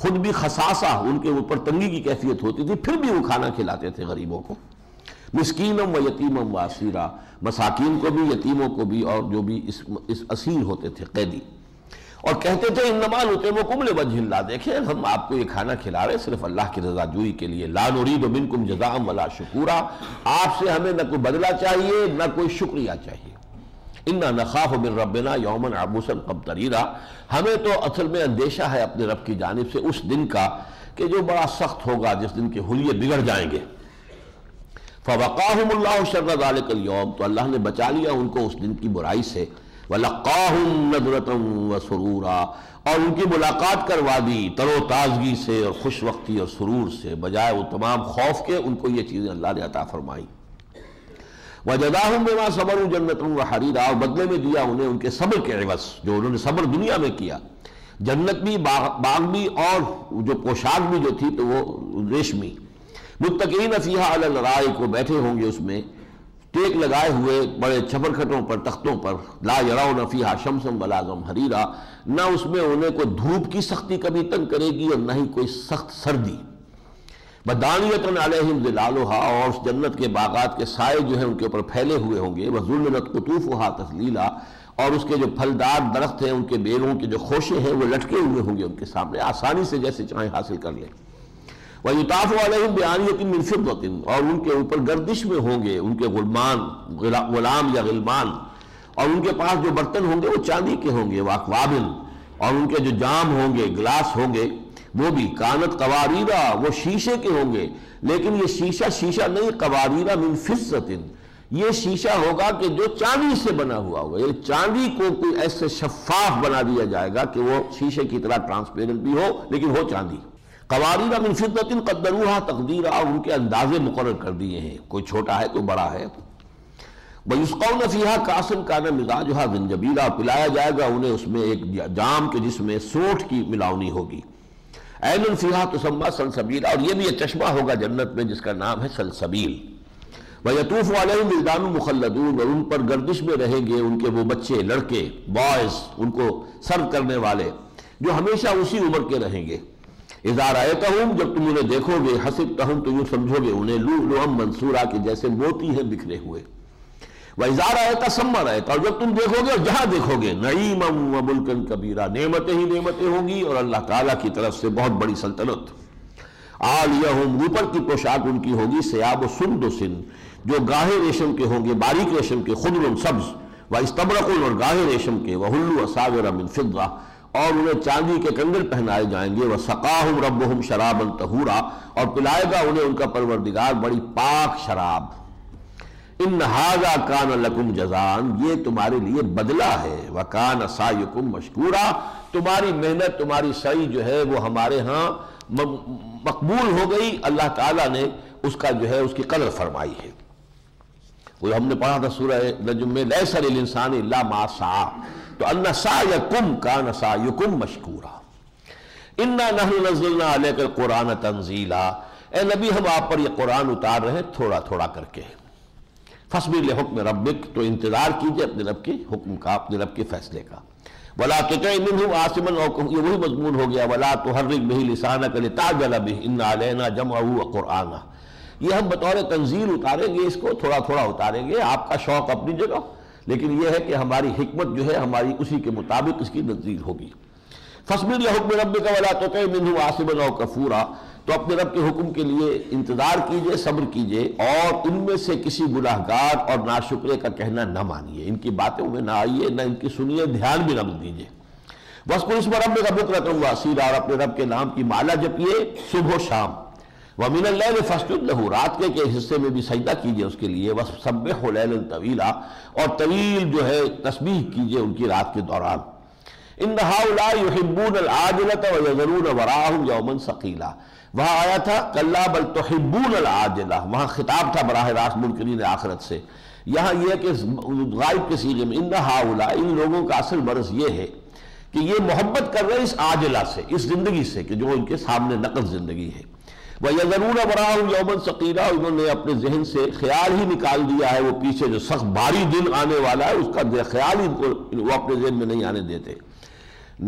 خود بھی خصاصہ ان کے اوپر تنگی کی کیفیت ہوتی تھی، پھر بھی وہ کھانا کھلاتے تھے غریبوں کو۔ مسکینم و یتیمم و اسیرا، مساکین کو بھی، یتیموں کو بھی، اور جو بھی اس اسیر ہوتے تھے، قیدی، اور کہتے تھے انما نطعمکم لوجہ اللہ، دیکھیں ہم آپ کو یہ کھانا کھلا رہے صرف اللہ کی رضا جوئی کے لیے، لا نرید منکم جزاء ولا شکورا، آپ سے ہمیں نہ کوئی بدلہ چاہیے نہ کوئی شکریہ چاہیے۔ انا نخاف من ربنا یوما عبوسا قمطریرا، ہمیں تو اصل میں اندیشہ ہے اپنے رب کی جانب سے اس دن کا کہ جو بڑا سخت ہوگا، جس دن کے حلیے بگڑ جائیں گے۔ فوقاہم اللہ شر ذلک اليوم، تو اللہ نے بچا لیا ان کو اس دن کی برائی سے۔ ولقاہم نضرۃ وسرورا، اور ان کی ملاقات کروا دی تر و تازگی سے اور خوش وقتی اور سرور سے، بجائے وہ تمام خوف کے ان کو یہ چیزیں اللہ نے عطا فرمائی۔ وجزاہم بما صبروا جنۃ وحریرا، اور بدلے میں دیا انہیں ان کے صبر کے عوض جو انہوں نے صبر دنیا میں کیا، جنت بھی، باغ بھی، اور جو پوشاک بھی جو تھی تو وہ ریشمی۔ متکئین فیہا علی الارائک، وہ بیٹھے ہوں گے اس میں ٹیک لگائے ہوئے بڑے چھپر کھٹوں پر، تختوں پر، لا یرون فیہا شمسا ولا زمہریرا، نہ اس میں انہیں کوئی دھوپ کی سختی کبھی تنگ کرے گی اور نہ ہی کوئی سخت سردی۔ بدانیۃ علیہم ظلالھا، اور اس جنت کے باغات کے سائے جو ہیں ان کے اوپر پھیلے ہوئے ہوں گے، وذللت قطوفھا تذلیلا، اور اس کے جو پھلدار درخت ہیں ان کے بیلوں کے جو خوشے ہیں وہ لٹکے ہوئے ہوں گے ان کے سامنے، آسانی سے جیسے چاہیں حاصل کر لیں۔ وَيُطَافُ عَلَيْهِمْ بِآنِيَةٍ مِّن فِضَّةٍ، اور ان کے اوپر گردش میں ہوں گے ان کے غلام یا غلمان، اور ان کے پاس جو برتن ہوں گے وہ چاندی کے ہوں گے، وَأَكْوَابٍ، اور ان کے جو جام ہوں گے، گلاس ہوں گے وہ بھی کانت قواریرا، وہ شیشے کے ہوں گے، لیکن یہ شیشہ نہیں، قواریرا من فضة، یہ شیشہ ہوگا کہ جو چاندی سے بنا ہوا ہوگا، یہ چاندی کو کوئی ایسے شفاف بنا دیا جائے گا کہ وہ شیشے کی طرح ٹرانسپیرنٹ بھی ہو لیکن ہو چاندی۔ قواریرا من فضة قدروها تقدیرا، اور ان کے اندازے مقرر کر دیے ہیں، کوئی چھوٹا ہے کوئی بڑا ہے۔ وَيُسْقَوْنَ فِيهَا كَأْسًا كَانَ مِزَاجُهَا زَنْجَبِيلًا، پلایا جائے گا انہیں اس میں ایک جام کے جس میں سونٹھ کی ملاونی ہوگی۔ عین فیہا تسمى سلسبیل، اور یہ بھی ایک چشمہ ہوگا جنت میں جس کا نام ہے سلسبیل۔ وَيَطُوفُ عَلَيْهِمْ وِلْدَانٌ مُخَلَّدُونَ، اور ان پر گردش میں رہیں گے ان کے وہ بچے، لڑکے، بوائز، ان کو سرو کرنے والے جو ہمیشہ اسی عمر کے رہیں گے۔ اذا رأیتہم، جب تم انہیں دیکھو گے، حسبتہم، تو یوں سمجھو گے انہیں لؤلؤا منثورا، کہ جیسے موتی ہیں بکھرے ہوئے۔ وَإِذَا رَأَيْتَ ثَمَّ رَأَيْتَ، اور جب تم دیکھو گے اور جہاں دیکھو گے، نعیما وملکا کبیرا، نعمتیں ہی نعمتیں ہوں گی اور اللہ تعالیٰ کی طرف سے بہت بڑی سلطنت۔ عالیہم، اوپر کی پوشاک ان کی ہوگی ثیاب سندس، جو گاہے ریشم کے ہوں گے، باریک ریشم کے، خضر سبز، واستبرق، اور گاہے ریشم کے، وحلوا اساور من فضہ، اور انہیں چاندی کے کنگن پہنائے جائیں گے، وسقاہم ربہم شرابا طہورا، اور پلائے گا انہیں ان کا پروردگار بڑی پاک شراب۔ ان ھذا کان لکم جزاء، یہ تمہارے لیے بدلہ ہے، وکان سعیکم مشکورا، تمہاری محنت، تمہاری سعی جو ہے وہ ہمارے ہاں مقبول ہو گئی، اللہ تعالیٰ نے اس کا جو ہے اس کی قدر فرمائی ہے۔ وہ ہم نے پڑھا تھا سورہ نجم میں، لیس للانسان الا ما سعی، تو ان سعیکم کان سعیکم مشکورا۔ انا نحن نزلنا علیک القرآن تنزیلا، اے نبی ہم آپ پر یہ قرآن اتار رہے ہیں تھوڑا تھوڑا کر کے۔ فاصبر لحکم ربک، تو انتظار کیجئے اپنے رب کے حکم کا، اپنے رب کے فیصلے کا۔ ولا تطع منهم عاصما، یہ وہی مضمون ہو گیا، ولا تحرک به لسانک لتعجل به ان علینا جمعه وقرآنہ، یہ ہم بطور تنزیل اتاریں گے، اس کو تھوڑا تھوڑا اتاریں گے، آپ کا شوق اپنی جگہ، لیکن یہ ہے کہ ہماری حکمت جو ہے ہماری اسی کے مطابق اس کی تنزیل ہوگی۔ فاصبر لحکم ربک ولا تطع منه عاصما او کفورا، تو اپنے رب کے حکم کے لیے انتظار کیجئے، صبر کیجئے، اور ان میں سے کسی گناہگار اور ناشکرے کا کہنا نہ مانیے، ان کی باتوں میں نہ آئیے، نہ ان کی سنیے، دھیان بھی نہ دیجئے۔ وَاذْكُرِ اسْمَ رَبِّكَ بُكْرَةً وَأَصِيلًا، اور اپنے رب کے نام کی مالا جپیے صبح و شام۔ وَمِنَ اللَّيْلِ فَاسْجُدْ لَهُ، رات کے حصے میں بھی سجدہ کیجئے اس کے لیے۔ وَسَبِّحْهُ لَيْلًا طَوِيلًا، اور طویل جو ہے تسبیح کیجئے ان کی رات کے دوران۔ إِنَّ هَؤُلَاءِ يُحِبُّونَ الْعَاجِلَةَ وَيَذَرُونَ وَرَاءَهُمْ يَوْمًا ثَقِيلًا، وہاں آیا تھا کلا بل تحبون العاجلہ، وہاں خطاب تھا براہ راست منکرین آخرت سے، یہاں یہ ہے کہ غائب کے صیغے میں، ان ہؤلاء، ان لوگوں کا اصل مرض یہ ہے کہ یہ محبت کر رہے اس عاجلہ سے، اس زندگی سے کہ جو ان کے سامنے نقد زندگی ہے۔ وَيَذَرُونَ وَرَاءَهُمْ يَوْمًا ثَقِيلًا، انہوں نے اپنے ذہن سے خیال ہی نکال دیا ہے، وہ پیچھے جو سخت بھاری دن آنے والا ہے اس کا خیال ہی وہ اپنے ذہن میں نہیں آنے دیتے۔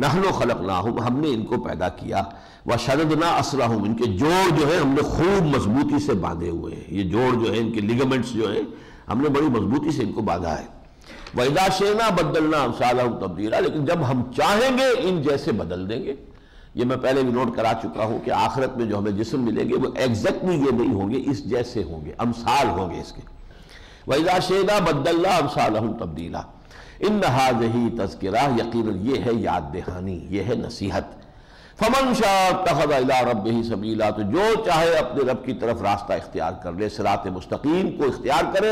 نحن خلقناہم، ہم نے ان کو پیدا کیا، وشددنا اسرہم، ان کے جوڑ جو ہے ہم نے خوب مضبوطی سے باندھے ہوئے ہیں، یہ جوڑ جو ہے ان کے لیگمنٹس جو ہیں ہم نے بڑی مضبوطی سے ان کو باندھا ہے۔ وَإِذَا شِئْنَا بَدَّلْنَا أَمْثَالَهُمْ تَبْدِيلًا، لیکن جب ہم چاہیں گے ان جیسے بدل دیں گے۔ یہ میں پہلے بھی نوٹ کرا چکا ہوں کہ آخرت میں جو ہمیں جسم ملیں گے وہ ایگزیکٹلی یہ نہیں ہوں گے، اس جیسے ہوں گے، امثال ہوں گے اس کے۔ وَإِذَا شِئْنَا بَدَّلْنَا أَمْثَالَهُمْ تَبْدِيلًا ان هذه تذکرہ، یقیناً یہ ہے یاد دہانی، یہ ہے نصیحت۔ فمن شاء اتخذ الى ربه سبیلا، تو جو چاہے اپنے رب کی طرف راستہ اختیار کر لے، صراط مستقیم کو اختیار کرے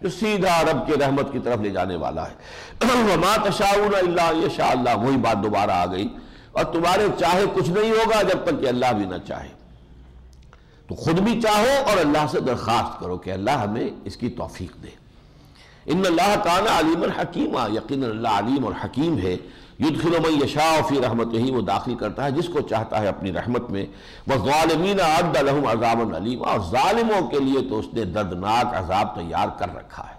جو سیدھا رب کے رحمت کی طرف لے جانے والا ہے۔ وما تشاءون الا ان یشاء اللہ، وہی بات دوبارہ آ گئی، اور تمہارے چاہے کچھ نہیں ہوگا جب تک کہ اللہ بھی نہ چاہے۔ تو خود بھی چاہو اور اللہ سے درخواست کرو کہ اللہ ہمیں اس کی توفیق دے۔ ان اللہ کان علیما حکیما، یقینا اللہ علیم اور حکیم ہے. یدخل من یشاء فی رحمتہ، وہ داخل کرتا ہے جس کو چاہتا ہے اپنی رحمت میں. والظالمین اعد لهم عذابا علیما، اور ظالموں کے لیے تو اس نے دردناک عذاب تیار کر رکھا ہے.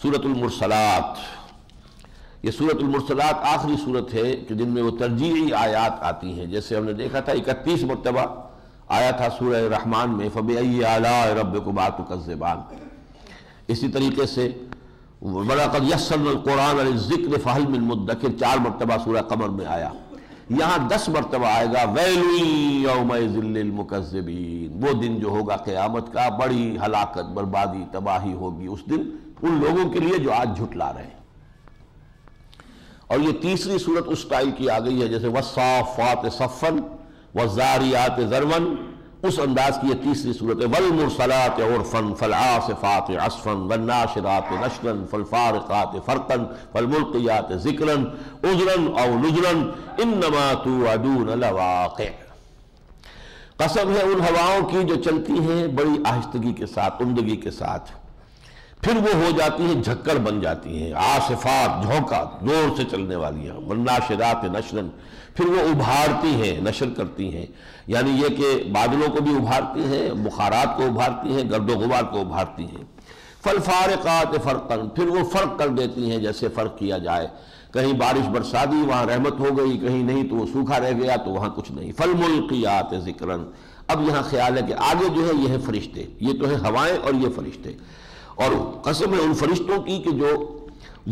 سورۃ المرسلات، یہ سورۃ المرسلات آخری صورت ہے کہ جن میں وہ ترجیحی آیات آتی ہیں. جیسے ہم نے دیکھا تھا 31 مرتبہ آیا تھا سورہ رحمان میں فَبِأَيِّ آلَاءِ رَبِّكُمَا تُكَذِّبَانِ. اسی طریقے سے وَلَقَدْ يَسَّرْنَا الْقُرْآنَ لِلذِّكْرِ فَهَلْ مِن مُدَّكِرٍ 4 مرتبہ سورہ قمر میں آیا. یہاں 10 مرتبہ آئے گا وَيْلٌ يَوْمَئِذٍ لِّلْمُكَذِّبِينَ. وہ دن جو ہوگا قیامت کا، بڑی ہلاکت، بربادی، تباہی ہوگی اس دن ان لوگوں کے لیے جو آج جھٹلا رہے ہیں. اور یہ تیسری صورت اس سٹائل کی آ گئی ہے جیسے وَالصَّافَّاتِ صَفًّا وَالزَّارِيَاتِ ذَرْوًا، اس انداز کی یہ تیسری صورت ہے. وَالْمُرْسَلَاتِ عُرْفًا فَالْعَاصِفَاتِ عَصْفًا وَالنَّاشِرَاتِ نَشْرًا فَالْفَارِقَاتِ فَرْقًا فَالْمُلْقِيَاتِ ذِكْرًا عُذْرًا أَوْ نُذْرًا إِنَّمَا تُوعَدُونَ لَوَاقِعٌ. قسم ہے ان ہواؤں کی جو چلتی ہیں بڑی آہستگی کے ساتھ، عمدگی کے ساتھ، پھر وہ ہو جاتی ہیں جھکڑ بن جاتی ہیں. عاصفات، جھونکا، زور سے چلنے والی ہیں. والناشرات نشرًا، پھر وہ ابھارتی ہیں، نشر کرتی ہیں، یعنی یہ کہ بادلوں کو بھی ابھارتی ہیں، بخارات کو ابھارتی ہیں، گرد و غبار کو ابھارتی ہیں. فالفارقات فرقا، پھر وہ فرق کر دیتی ہیں جیسے فرق کیا جائے. کہیں بارش برسا دی وہاں رحمت ہو گئی، کہیں نہیں تو وہ سوکھا رہ گیا تو وہاں کچھ نہیں. فالملقیات ذکرا، اب یہاں خیال ہے کہ آگے جو ہے یہ ہے فرشتے، یہ تو ہے ہوائیں اور یہ فرشتے. اور قسم ہے ان فرشتوں کی کہ جو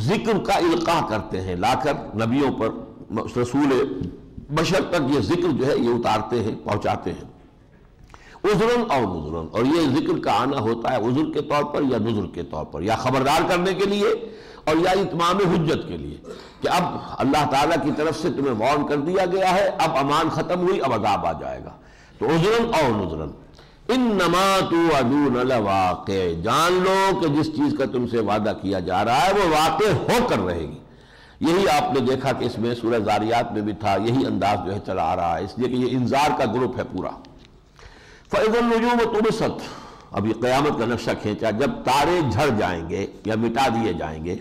ذکر کا القاء کرتے ہیں، لا کر نبیوں پر، رسول بشر تک یہ ذکر جو ہے یہ اتارتے ہیں، پہنچاتے ہیں. عذراً اور نذراً، اور یہ ذکر کا آنا ہوتا ہے عذر کے طور پر یا نذر کے طور پر، یا خبردار کرنے کے لیے اور یا اتمام حجت کے لیے کہ اب اللہ تعالیٰ کی طرف سے تمہیں وارن کر دیا گیا ہے، اب امان ختم ہوئی، اب عذاب آ جائے گا. تو عذراً اور نذراً. انما توعدون لواقع، جان لو کہ جس چیز کا تم سے وعدہ کیا جا رہا ہے وہ واقع ہو کر رہے گی. یہی آپ نے دیکھا کہ اس میں سورہ زاریات میں بھی تھا، یہی انداز جو ہے چلا آ رہا ہے، اس لیے کہ یہ انذار کا گروپ ہے پورا. فَإِذَا النُّجُومُ طُمِسَتْ، اب یہ قیامت کا نقشہ کھینچا، جب تارے جھڑ جائیں گے یا مٹا دیے جائیں گے،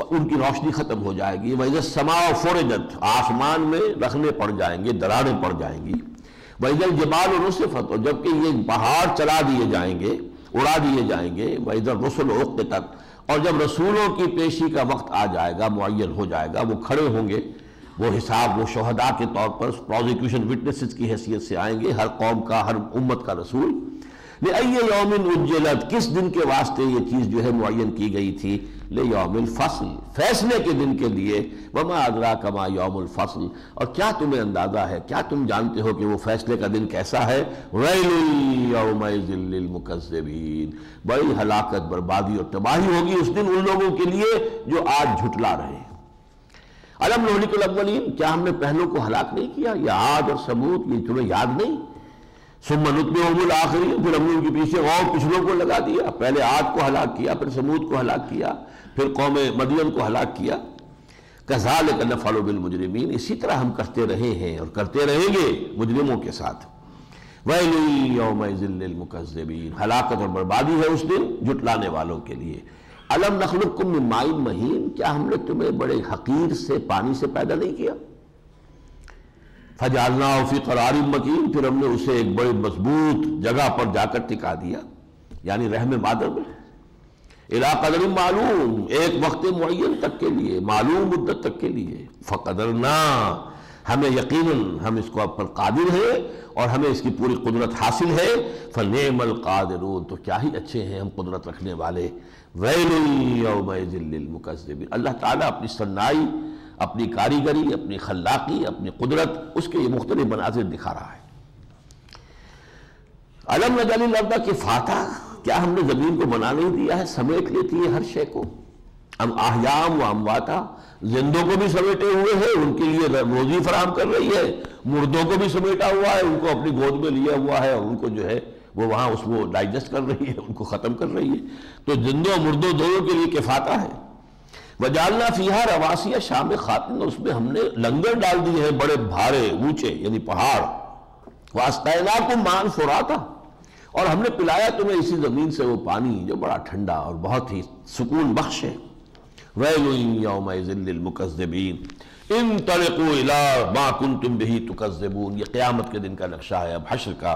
ان کی روشنی ختم ہو جائے گی. وَإِذَا السَّمَاءُ فُرِجَتْ، آسمان میں رخنیں پڑ جائیں گے، دراڑیں پڑ جائیں گی. وَإِذَا الْجِبَالُ نُسِفَتْ، اور جبکہ یہ پہاڑ چلا دیے جائیں گے، اڑا دیے جائیں گے. وَإِذَا الرُّسُلُ عُقِّتَتْ، اور جب رسولوں کی پیشی کا وقت آ جائے گا، معین ہو جائے گا، وہ کھڑے ہوں گے، وہ حساب، وہ شہداء کے طور پر پروزیکیوشن وٹنسز کی حیثیت سے آئیں گے، ہر قوم کا، ہر امت کا رسول. لِأَيِّ يَوْمٍ أُجِّلَتْ، کس دن کے واسطے یہ چیز جو ہے معین کی گئی تھی؟ لِيَوْمِ الْفَصْلِ، فیصلے کے دن کے لیے. وَمَا أَدْرَاكَ مَا يَوْمُ الْفَصْلِ، اور کیا تمہیں اندازہ ہے، کیا تم جانتے ہو کہ وہ فیصلے کا دن کیسا ہے؟ وَيْلٌ يَوْمَئِذٍ لِّلْمُكَذِّبِينَ، بڑی ہلاکت، بربادی اور تباہی ہوگی اس دن ان لوگوں کے لیے جو آج جھٹلا رہے ہیں. الم نہلک الاولین، کیا ہم نے پہلوں کو ہلاک نہیں کیا؟ یہ عاد اور ثمود، یہ تمہیں یاد نہیں؟ ثم نتبعهم الاخرین، پھر ہم نے ان کے پیچھے اور پچھلوں کو لگا دیا. پہلے عاد کو ہلاک کیا، پھر ثمود کو ہلاک کیا، پھر قوم مدین کو ہلاک کیا. کذالک نفعل بالمجرمین، اسی طرح ہم کرتے رہے ہیں اور کرتے رہیں گے مجرموں کے ساتھ. ویل یومئذ للمکذبین، ہلاکت اور بربادی ہے اس دن جھٹلانے والوں کے لیے. الم نخلقکم من ماء مہین، کیا ہم نے تمہیں بڑے حقیر سے پانی سے پیدا نہیں کیا؟ فجعلناہ فی قرار مکین، پھر ہم نے اسے ایک بڑے مضبوط جگہ پر جا کر ٹکا دیا، یعنی رحم مادر میں. الی قدر معلوم، ایک وقت معین تک کے لیے، معلوم مدت تک کے لیے. فقدرنا، ہمیں یقیناً ہم اس کو پر قادر ہیں اور ہمیں اس کی پوری قدرت حاصل ہے. فنعم القادرون، تو کیا ہی اچھے ہیں ہم قدرت رکھنے والے. ویل یومئذ للمکذبین، اللہ تعالیٰ اپنی صنائی، اپنی کاریگری، اپنی خلاقی، اپنی قدرت، اس کے یہ مختلف مناظر دکھا رہا ہے. الم نجعل الارض کفاتا، کیا ہم نے زمین کو بنا نہیں دیا ہے، سمیٹ لیتی ہے ہر شے کو. ام احیام و امواتا، زندوں کو بھی سمیٹے ہوئے ہیں، ان کے لیے روزی فراہم کر رہی ہے. مردوں کو بھی سمیٹا ہوا ہے، ان کو اپنی گود میں لیا ہوا ہے اور ان کو جو ہے وہ وہاں اس کو ڈائجسٹ کر رہی ہے، ان کو ختم کر رہی ہے. تو زندوں اور مردوں دونوں کے لیے کفاتا ہے. وجعلنا فیہا رواسیٰ شامخات، اس میں ہم نے لنگر ڈال دیے ہیں بڑے بھارے اونچے، یعنی پہاڑ. واسقیناکم ماء فراتا، اور ہم نے پلایا تمہیں اسی زمین سے وہ پانی جو بڑا ٹھنڈا اور بہت ہی سکون بخش ہے۔ ویل یومئذ للمکذبین انطلقوا الی ما کنتم بہ تکذبون، یہ قیامت کے دن کا نقشہ ہے اب حشر کا۔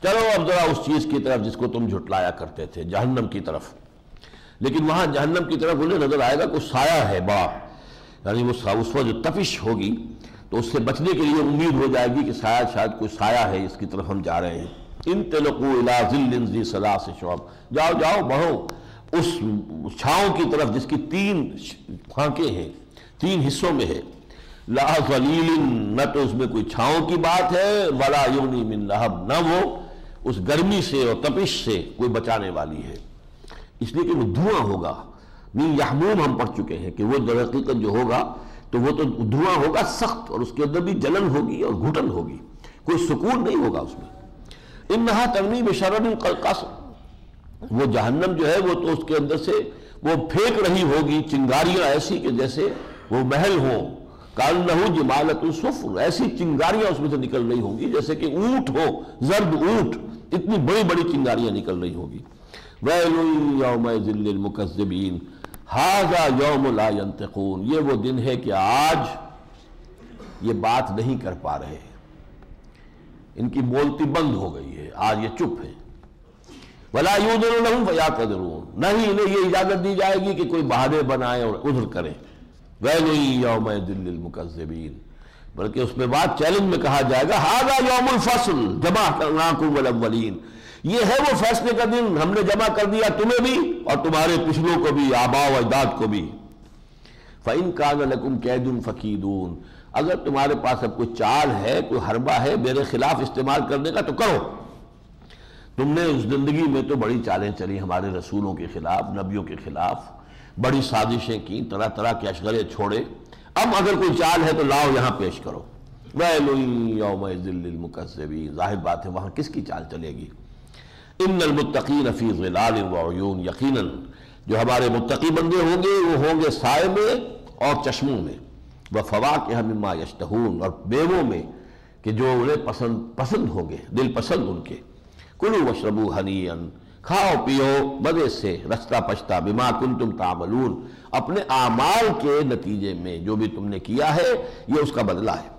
چلو اب ذرا اس چیز کی طرف جس کو تم جھٹلایا کرتے تھے، جہنم کی طرف۔ لیکن وہاں جہنم کی طرف انہیں نظر آئے گا کوئی سایہ ہے بڑا، یعنی اس وقت جو تپش ہوگی تو اس سے بچنے کے لیے امید ہو جائے گی کہ شاید کوئی سایہ ہے اس کی طرف ہم جا رہے ہیں۔ انطلقوا الی ظل ذی ثلاث شعب، جاؤ بڑھو اس چھاؤں کی طرف جس کی 3 پھانکیں ہیں، 3 حصوں میں ہے۔ لا ظلیل، نہ تو اس میں کوئی چھاؤں کی بات ہے، ولا یغنی من لہب، نہ وہ اس گرمی سے اور تپش سے کوئی بچانے والی ہے، اس لیے کہ وہ دھواں ہوگا۔ من یحموم ہم پڑھ چکے ہیں کہ وہ در حقیقت جو ہوگا تو وہ تو دھواں ہوگا سخت، اور اس کے اندر بھی جلن ہوگی اور گھٹن ہوگی، کوئی سکون نہیں ہوگا اس میں۔ انہا ترمی بشرر کالقصر، وہ جہنم جو ہے وہ تو اس کے اندر سے وہ پھینک رہی ہوگی چنگاریاں ایسی کہ جیسے وہ محل ہوں، کانہ جمالۃ صفر، ایسی چنگاریاں اس میں سے نکل رہی ہوں گی جیسے کہ اونٹ ہو، زرد اونٹ، اتنی بڑی بڑی چنگاریاں نکل رہی ہوگی۔ ویل یومئذ للمکذبین ھذا یوم لا ینطقون، یہ وہ دن ہے کہ آج یہ بات نہیں کر پا رہے، ان کی بولتی بند ہو گئی ہے، آج یہ چپ ہے۔ ولا یؤذن لهم فیعتذرون، نہ ہی انہیں یہ اجازت دی جائے گی کہ کوئی بہانے بنائے اور عذر کرے۔ ویل یومئذ للمکذبین، بلکہ اس میں بات چیلنج میں کہا جائے گا ھذا یوم الفصل جمعناکم والاولین، یہ ہے وہ فیصلے کا دن، ہم نے جمع کر دیا تمہیں بھی اور تمہارے پچھلوں کو بھی، آباء و اجداد کو بھی۔ فَإِن كَانَ لَكُمْ كَيْدٌ فَكِيدُونَ، اگر تمہارے پاس اب کوئی چال ہے، کوئی حربہ ہے میرے خلاف استعمال کرنے کا تو کرو۔ تم نے اس زندگی میں تو بڑی چالیں چلی ہمارے رسولوں کے خلاف، نبیوں کے خلاف، بڑی سازشیں کی، طرح طرح کے اشغلے چھوڑے، اب اگر کوئی چال ہے تو لاؤ یہاں پیش کرو۔ ویل یومئذ للمکذبین، ظاہر بات ہے وہاں کس کی چال چلے گی۔ ان المتقین فی ظلال وعیون، یقیناً جو ہمارے متقی بندے ہوں گے وہ ہوں گے سائے میں اور چشموں میں، وفواکہ مما یشتہون، اور میووں میں کہ جو انہیں پسند ہوں گے، دل پسند ان کے۔ کلوا واشربوا ہنیئا، کھاؤ پیو مزے سے، رچتا پچتا، بما کنتم تعملون، اپنے اعمال کے نتیجے میں جو بھی تم نے کیا ہے یہ اس کا بدلہ ہے۔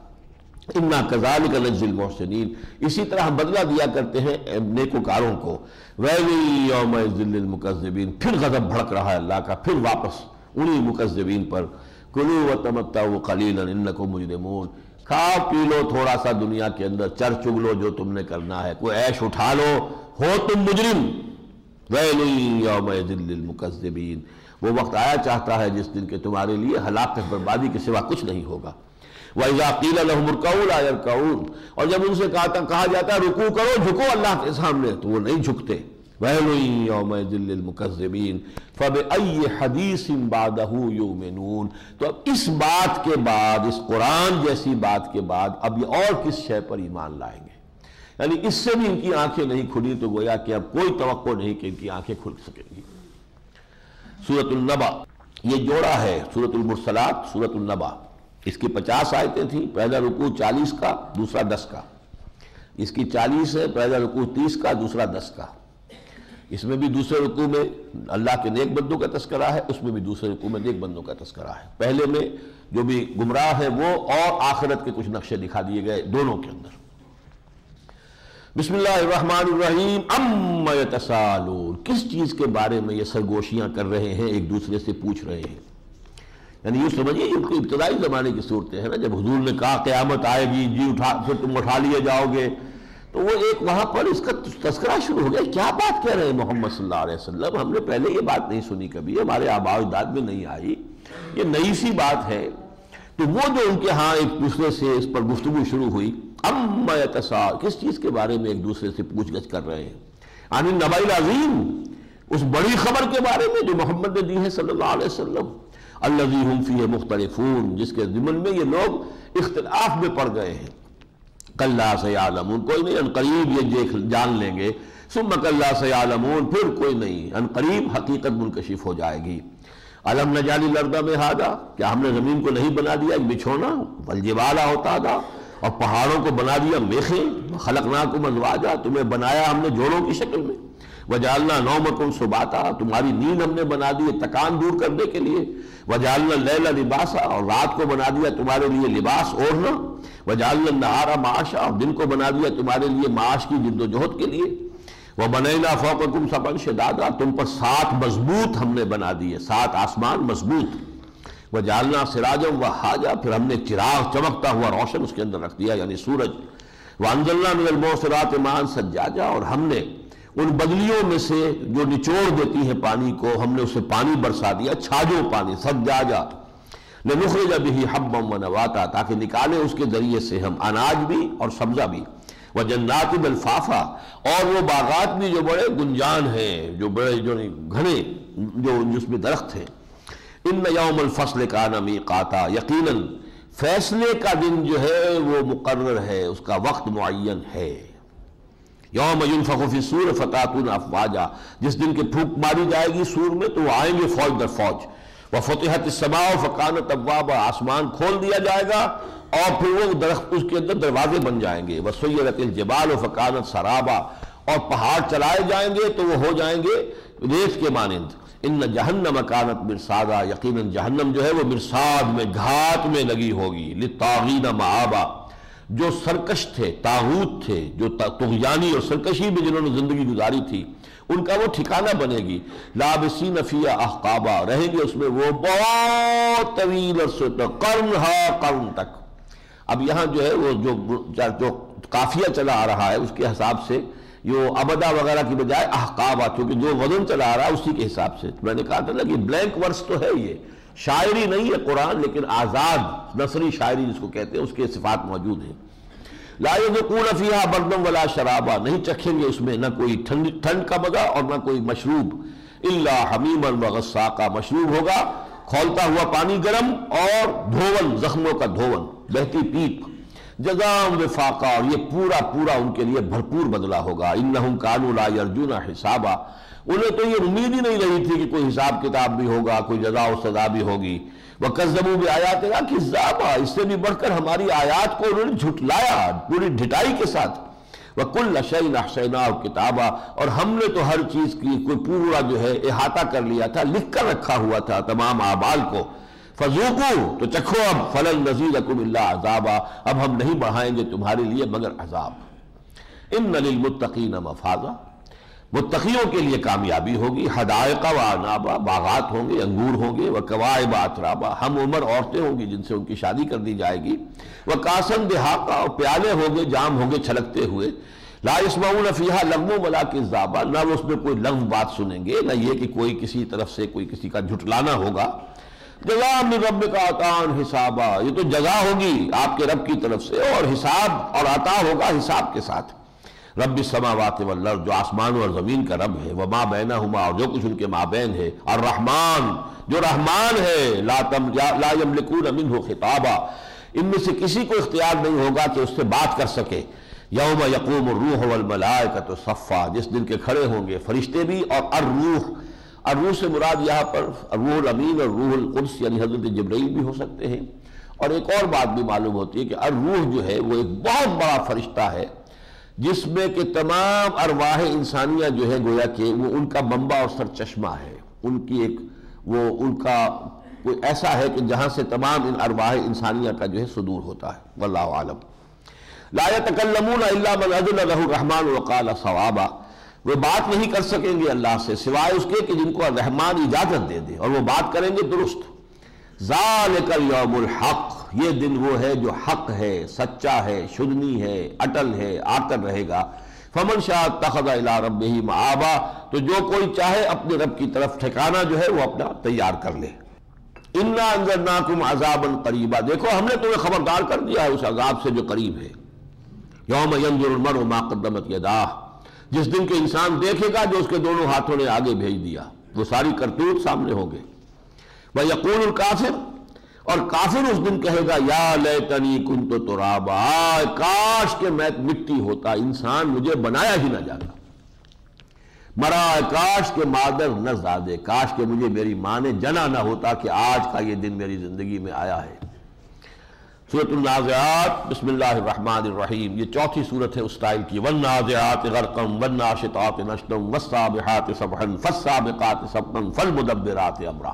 انا کذالک نجزی المحسنین، اسی طرح ہم بدلہ دیا کرتے ہیں نیکوکاروں کو۔ ویل یومئذ للمکذبین، پھر غضب بھڑک رہا ہے اللہ کا، پھر واپس انہی مکذبین پر۔ کلوا وتمتعوا قلیلا انکم مجرمون، کھاؤ پی لو تھوڑا سا دنیا کے اندر، چر چگ لو جو تم نے کرنا ہے، کوئی عیش اٹھا لو، ہو تم مجرم۔ ویل یومئذ للمکذبین، وہ وقت آیا چاہتا ہے جس دن کہ تمہارے لیے ہلاکت بربادی کے سوا کچھ نہیں ہوگا۔ وَإِذَا قِيلَ لَهُمُ ارْكَعُوا لَا يَرْكَعُونَ، اور جب ان سے کہا جاتا ہے رکوع کرو، جھکو اللہ کے سامنے، تو وہ نہیں جھکتے۔ وَيْلٌ يَوْمَئِذٍ لِّلْمُكَذِّبِينَ فَبِأَيِّ حَدِيثٍ بَعْدَهُ يُؤْمِنُونَ، تو اب اس بات کے بعد، اس قرآن جیسی بات کے بعد اب یہ اور کس شے پر ایمان لائیں گے؟ یعنی اس سے بھی ان کی آنکھیں نہیں کھلی تو گویا کہ اب کوئی توقع نہیں کہ ان کی آنکھیں کھل سکیں گی۔ سورۃ النبأ، یہ جوڑا ہے سورۃ المرسلات، سورۃ النبأ، اس کی 50 آیتیں تھیں، پہلا رکوع 40 کا، دوسرا 10 کا۔ اس کی 40 ہے، پہلا رکوع 30 کا، دوسرا 10 کا۔ اس میں بھی دوسرے رکوع میں اللہ کے نیک بندوں کا تذکرہ ہے، اس میں بھی دوسرے رکوع میں نیک بندوں کا تذکرہ ہے۔ پہلے میں جو بھی گمراہ ہے وہ، اور آخرت کے کچھ نقشے دکھا دیے گئے دونوں کے اندر۔ بسم اللہ الرحمن الرحیم۔ عما یتساءلون، کس چیز کے بارے میں یہ سرگوشیاں کر رہے ہیں، ایک دوسرے سے پوچھ رہے ہیں؟ یعنی یہ سمجھیے ان کو ابتدائی زمانے کی صورتیں ہیں نا، جب حضور نے کہا قیامت آئے گی، جی پھر تم اٹھا لیے جاؤ گے، تو وہ ایک وہاں پر اس کا تذکرہ شروع ہو گیا، کیا بات کہہ رہے ہیں محمد صلی اللہ علیہ وسلم، ہم نے پہلے یہ بات نہیں سنی کبھی، ہمارے آباء و اجداد میں نہیں آئی، یہ نئی سی بات ہے۔ تو وہ جو ان کے ہاں ایک دوسرے سے اس پر گفتگو شروع ہوئی، عما یتساءلون، کس چیز کے بارے میں ایک دوسرے سے پوچھ گچھ کر رہے ہیں؟ عن النبأ العظیم، اس بڑی خبر کے بارے میں جو محمد نے دی ہے صلی اللہ علیہ وسلم، الذی ہم فیہ مختلفون، جس کے ضمن میں یہ لوگ اختلاف میں پڑ گئے ہیں۔ کلا سیعلمون، کوئی نہیں، ان قریب یہ جان لیں گے، ثم کلا سیعلمون، پھر کوئی نہیں، ان قریب حقیقت منکشف ہو جائے گی۔ الم نجعل الارض مہادا، کیا ہم نے زمین کو نہیں بنا دیا ایک بچھونا، والجبال اوتادا، اور پہاڑوں کو بنا دیا میخیں، خلقناکم ازواجا، تمہیں بنایا ہم نے جوڑوں کی شکل میں، وجعلنا نومکم سباتا، تمہاری نیند ہم نے بنا دی تکان دور کرنے کے لیے، وجعلنا اللیل لباسا، اور رات کو بنا دیا تمہارے لیے لباس اوڑھنا، وجعلنا النہار معاشا، اور دن کو بنا دیا تمہارے لیے معاش کی جد و جہد کے لیے، وبنینا فوقکم سبعا شدادا، تم پر 7 مضبوط ہم نے بنا دیے، 7 آسمان مضبوط، وجعلنا سراجا وہاجا، پھر ہم نے چراغ چمکتا ہوا روشن اس کے اندر رکھ دیا یعنی سورج، وانزلنا من المعصرات ماء ثجاجا، اور ہم نے ان بدلیوں میں سے جو نچوڑ دیتی ہیں پانی کو، ہم نے اسے پانی برسا دیا چھاجو پانی، ثجاجا، لنخرج به حبا ونباتا، تاکہ نکالیں اس کے ذریعے سے ہم اناج بھی اور سبزہ بھی، وجنات الفافا، اور وہ باغات بھی جو بڑے گنجان ہیں، جو بڑے جو گھنے جو جس میں درخت ہیں، ان یوم الفصل کان میقاتا، یقیناً فیصلے کا دن جو ہے وہ مقرر ہے، اس کا وقت معین ہے، یوم ینفخ فی الصور فتاتون افواجا، جس دن کے پھونک ماری جائے گی سور میں تو وہ آئیں گے فوج در فوج، وفتحت السماء فکانت ابوابا، آسمان کھول دیا جائے گا اور پھر وہ درخت اس کے اندر دروازے بن جائیں گے، وسیرت الجبال فکانت سرابا، اور پہاڑ چلائے جائیں گے تو وہ ہو جائیں گے ریت کے مانند، ان جہنم کانت مرصادا، یقیناً جہنم جو ہے وہ مرصاد میں گھات میں لگی ہوگی، للطاغین مآبا، جو سرکش تھے، طاغوت تھے، جو طغیانی اور سرکشی میں جنہوں نے زندگی گزاری تھی، ان کا وہ ٹھکانہ بنے گی، لابسین فیہا احقابا، رہیں گے اس میں وہ بہت طویل عرصے تک، قرن تک۔ اب یہاں جو ہے وہ جو قافیہ چلا آ رہا ہے اس کے حساب سے یہ ابدا وغیرہ کی بجائے احقابا، کیونکہ جو وزن چلا آ رہا ہے اسی کے حساب سے، میں نے کہا تھا نا کہ بلینک ورس تو ہے، یہ شاعری نہیں ہے قرآن، لیکن آزاد نثری شاعری جس کو کہتے ہیں اس کے صفات موجود ہیں۔ لا یذوقون فیہا بردا ولا شرابا، نہیں چکھیں گے اس میں نہ کوئی ٹھنڈ کا مزہ اور نہ کوئی مشروب، الا حمیما وغساقا، مشروب ہوگا کھولتا ہوا پانی گرم اور دھون، زخموں کا دھون، بہتی پیپ، جزاء وفاقا، اور یہ پورا ان کے لیے بھرپور بدلہ ہوگا، انہم کانوا لا یرجون حسابا، انہیں تو یہ امید ہی نہیں رہی تھی کہ کوئی حساب کتاب بھی ہوگا، کوئی جزا و سزا بھی ہوگی، وَكَذَّبُوا بِآيَاتِنَا كِذَّابًا، اس سے بھی بڑھ کر ہماری آیات کو انہوں نے جھٹلایا پوری ڈھٹائی کے ساتھ، وَكُلَّ شَيْءٍ أَحْصَيْنَاهُ كِتَابًا، اور ہم نے تو ہر چیز کی کوئی پورا جو ہے احاطہ کر لیا تھا، لکھ کر رکھا ہوا تھا تمام اعمال کو، فَذُوقُوا، تو چکھو اب، فَلَن نَّزِيدَكُمْ إِلَّا عَذَابًا، اب ہم نہیں بڑھائیں گے تمہارے لیے مگر عذاب۔ إِنَّ لِلْمُتَّقِينَ مَفَازًا، متقیوں کے لیے کامیابی ہوگی، حدائق و عنابا، باغات ہوں گے، انگور ہوں گے، وکواعب اترابا، ہم عمر عورتیں ہوں گی جن سے ان کی شادی کر دی جائے گی، وکاسن دہاقا، اور پیالے ہوں گے، جام ہوں گے چھلکتے ہوئے، لا یسمعون فیہا لغوا ولا کذابا، نہ وہ اس میں کوئی لغو بات سنیں گے، نہ یہ کہ کوئی کسی طرف سے کوئی کسی کا جھٹلانا ہوگا، جزاء من ربک عطاء حسابا، یہ تو جزا ہوگی آپ کے رب کی طرف سے اور حساب اور عطا ہوگا حساب کے ساتھ، رب السماوات والارض، جو آسمان اور زمین کا رب ہے، وما بینہما، اور جو کچھ ان کے مابین ہے، الرحمن، جو رحمان ہے، لا یملکون منہ خطابا، ان میں سے کسی کو اختیار نہیں ہوگا کہ اس سے بات کر سکے، یوم یقوم الروح والملائکۃ صفا، جس دن کے کھڑے ہوں گے فرشتے بھی اور الروح سے مراد یہاں پر روح الامین اور روح القدس یعنی حضرت جبرائیل بھی ہو سکتے ہیں، اور ایک اور بات بھی معلوم ہوتی ہے کہ الروح جو ہے وہ ایک بہت بڑا فرشتہ ہے جس میں کہ تمام ارواح انسانیہ جو ہے گویا کہ وہ ان کا منبع اور سرچشمہ ہے، ان کی ایک وہ ان کا کوئی ایسا ہے کہ جہاں سے تمام ان ارواح انسانیہ کا جو ہے صدور ہوتا ہے، واللہ عالم۔ لا یتکلمون الا من اذن له الرحمن وقال صوابا، وہ بات نہیں کر سکیں گے اللہ سے سوائے اس کے کہ جن کو رحمان اجازت دے دے، اور وہ بات کریں گے درست۔ ذالک الیوم الحق، یہ دن وہ ہے جو حق ہے، سچا ہے، شدنی ہے، اٹل ہے، آ کر رہے گا۔ فمن شاء اتخذ الی ربہ مآبا، تو جو کوئی چاہے اپنے رب کی طرف ٹھکانہ جو ہے وہ اپنا تیار کر لے۔ انا انذرناکم عذابا قریبا، دیکھو ہم نے تمہیں خبردار کر دیا ہے اس عذاب سے جو قریب ہے۔ یوم ینظر المرء ما قدمت یداہ، جس دن کے انسان دیکھے گا جو اس کے دونوں ہاتھوں نے آگے بھیج دیا، وہ ساری کرتوت سامنے ہوں گے۔ وَيَقُولُ الْكَافِرُ، اور کافر اس دن کہے گا یا لیتنی کنت ترابا، کاش کہ میں مٹی ہوتا، انسان مجھے بنایا ہی نہ جاتا، مرا کاش کہ مادر نہ زادے، کاش کہ مجھے میری ماں نے جنا نہ ہوتا کہ آج کا یہ دن میری زندگی میں آیا ہے۔ سورۃ النازعات بسم اللہ الرحمن الرحیم، یہ چوتھی صورت ہے اس اسٹائل کی۔ والنازعات غرقا والناشطات نشطا والسابحات سبحا فالسابقات سبقا فالمدبرات امرا۔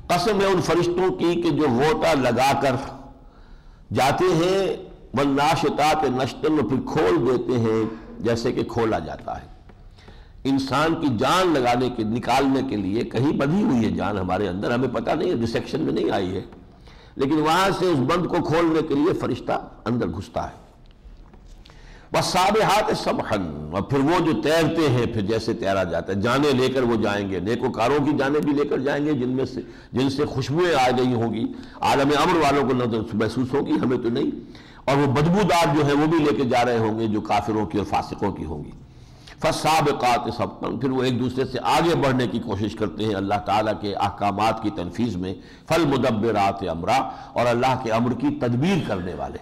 قسم ہے ان فرشتوں کی کہ جو غوطہ لگا کر جاتے ہیں، والناشطات نشطا، پھر کھول دیتے ہیں جیسے کہ کھولا جاتا ہے۔ انسان کی جان لگانے کے نکالنے کے لیے کہیں بندھی ہوئی ہے جان ہمارے اندر، ہمیں پتہ نہیں ہے، ڈسیکشن میں نہیں آئی ہے، لیکن وہاں سے اس بند کو کھولنے کے لیے فرشتہ اندر گھستا ہے۔ والسابحات سبحا، اور پھر وہ جو تیرتے ہیں، پھر جیسے تیرا جاتا ہے، جانیں لے کر وہ جائیں گے، نیکوکاروں کی جانیں بھی لے کر جائیں گے جن سے خوشبوئیں آ گئی ہوں گی، عالم امر والوں کو نظر محسوس ہوگی، ہمیں تو نہیں، اور وہ بدبودار جو ہے وہ بھی لے کے جا رہے ہوں گے جو کافروں کی اور فاسقوں کی ہوں گی۔ فالسابقات سبقا، پھر وہ ایک دوسرے سے آگے بڑھنے کی کوشش کرتے ہیں اللہ تعالیٰ کے احکامات کی تنفیذ میں۔ فالمدبرات امرا، اور اللہ کے امر کی تدبیر کرنے والے۔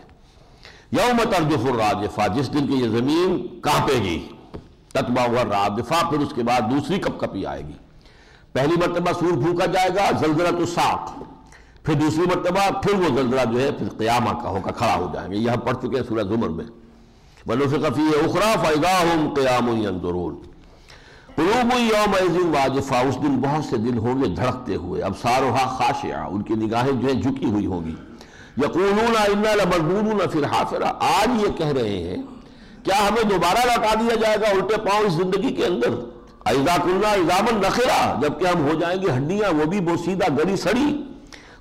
یوم ترجف الراجفہ، جس دن کی یہ زمین کانپے گی، تتبعها الرادفہ، پھر اس کے بعد دوسری کپکپی آئے گی۔ پہلی مرتبہ سور پھونکا جائے گا، زلزلۃ الساق، پھر دوسری مرتبہ پھر وہ زلزلہ جو ہے پھر قیامہ کا ہوگا، کھڑا ہو جائیں گے، یہ ہم پڑھ چکے ہیں سورہ زمر میں۔ وَنُفِخَ فِيهِ أُخْرَى فَإِذَا هُمْ قِيَامٌ يَنظُرُونَ قُلُوبٌ يَوْمَئِذٍ وَاجِفَةٌ، اس دن بہت سے دل ہوں گے دھڑکتے ہوئے، ابصارها خاشعہ، ان کی نگاہیں جو ہیں جھکی ہوئی ہوں گی۔ یقولون انا لمردودون فی الحافرہ، آج یہ کہہ رہے ہیں کیا ہمیں دوبارہ لوٹا دیا جائے گا الٹے پاؤں اس زندگی کے اندر۔ اذا کنا عظاما نخرہ، جبکہ ہم ہو جائیں گے ہڈیاں، وہ بھی بوسیدہ گلی سڑی۔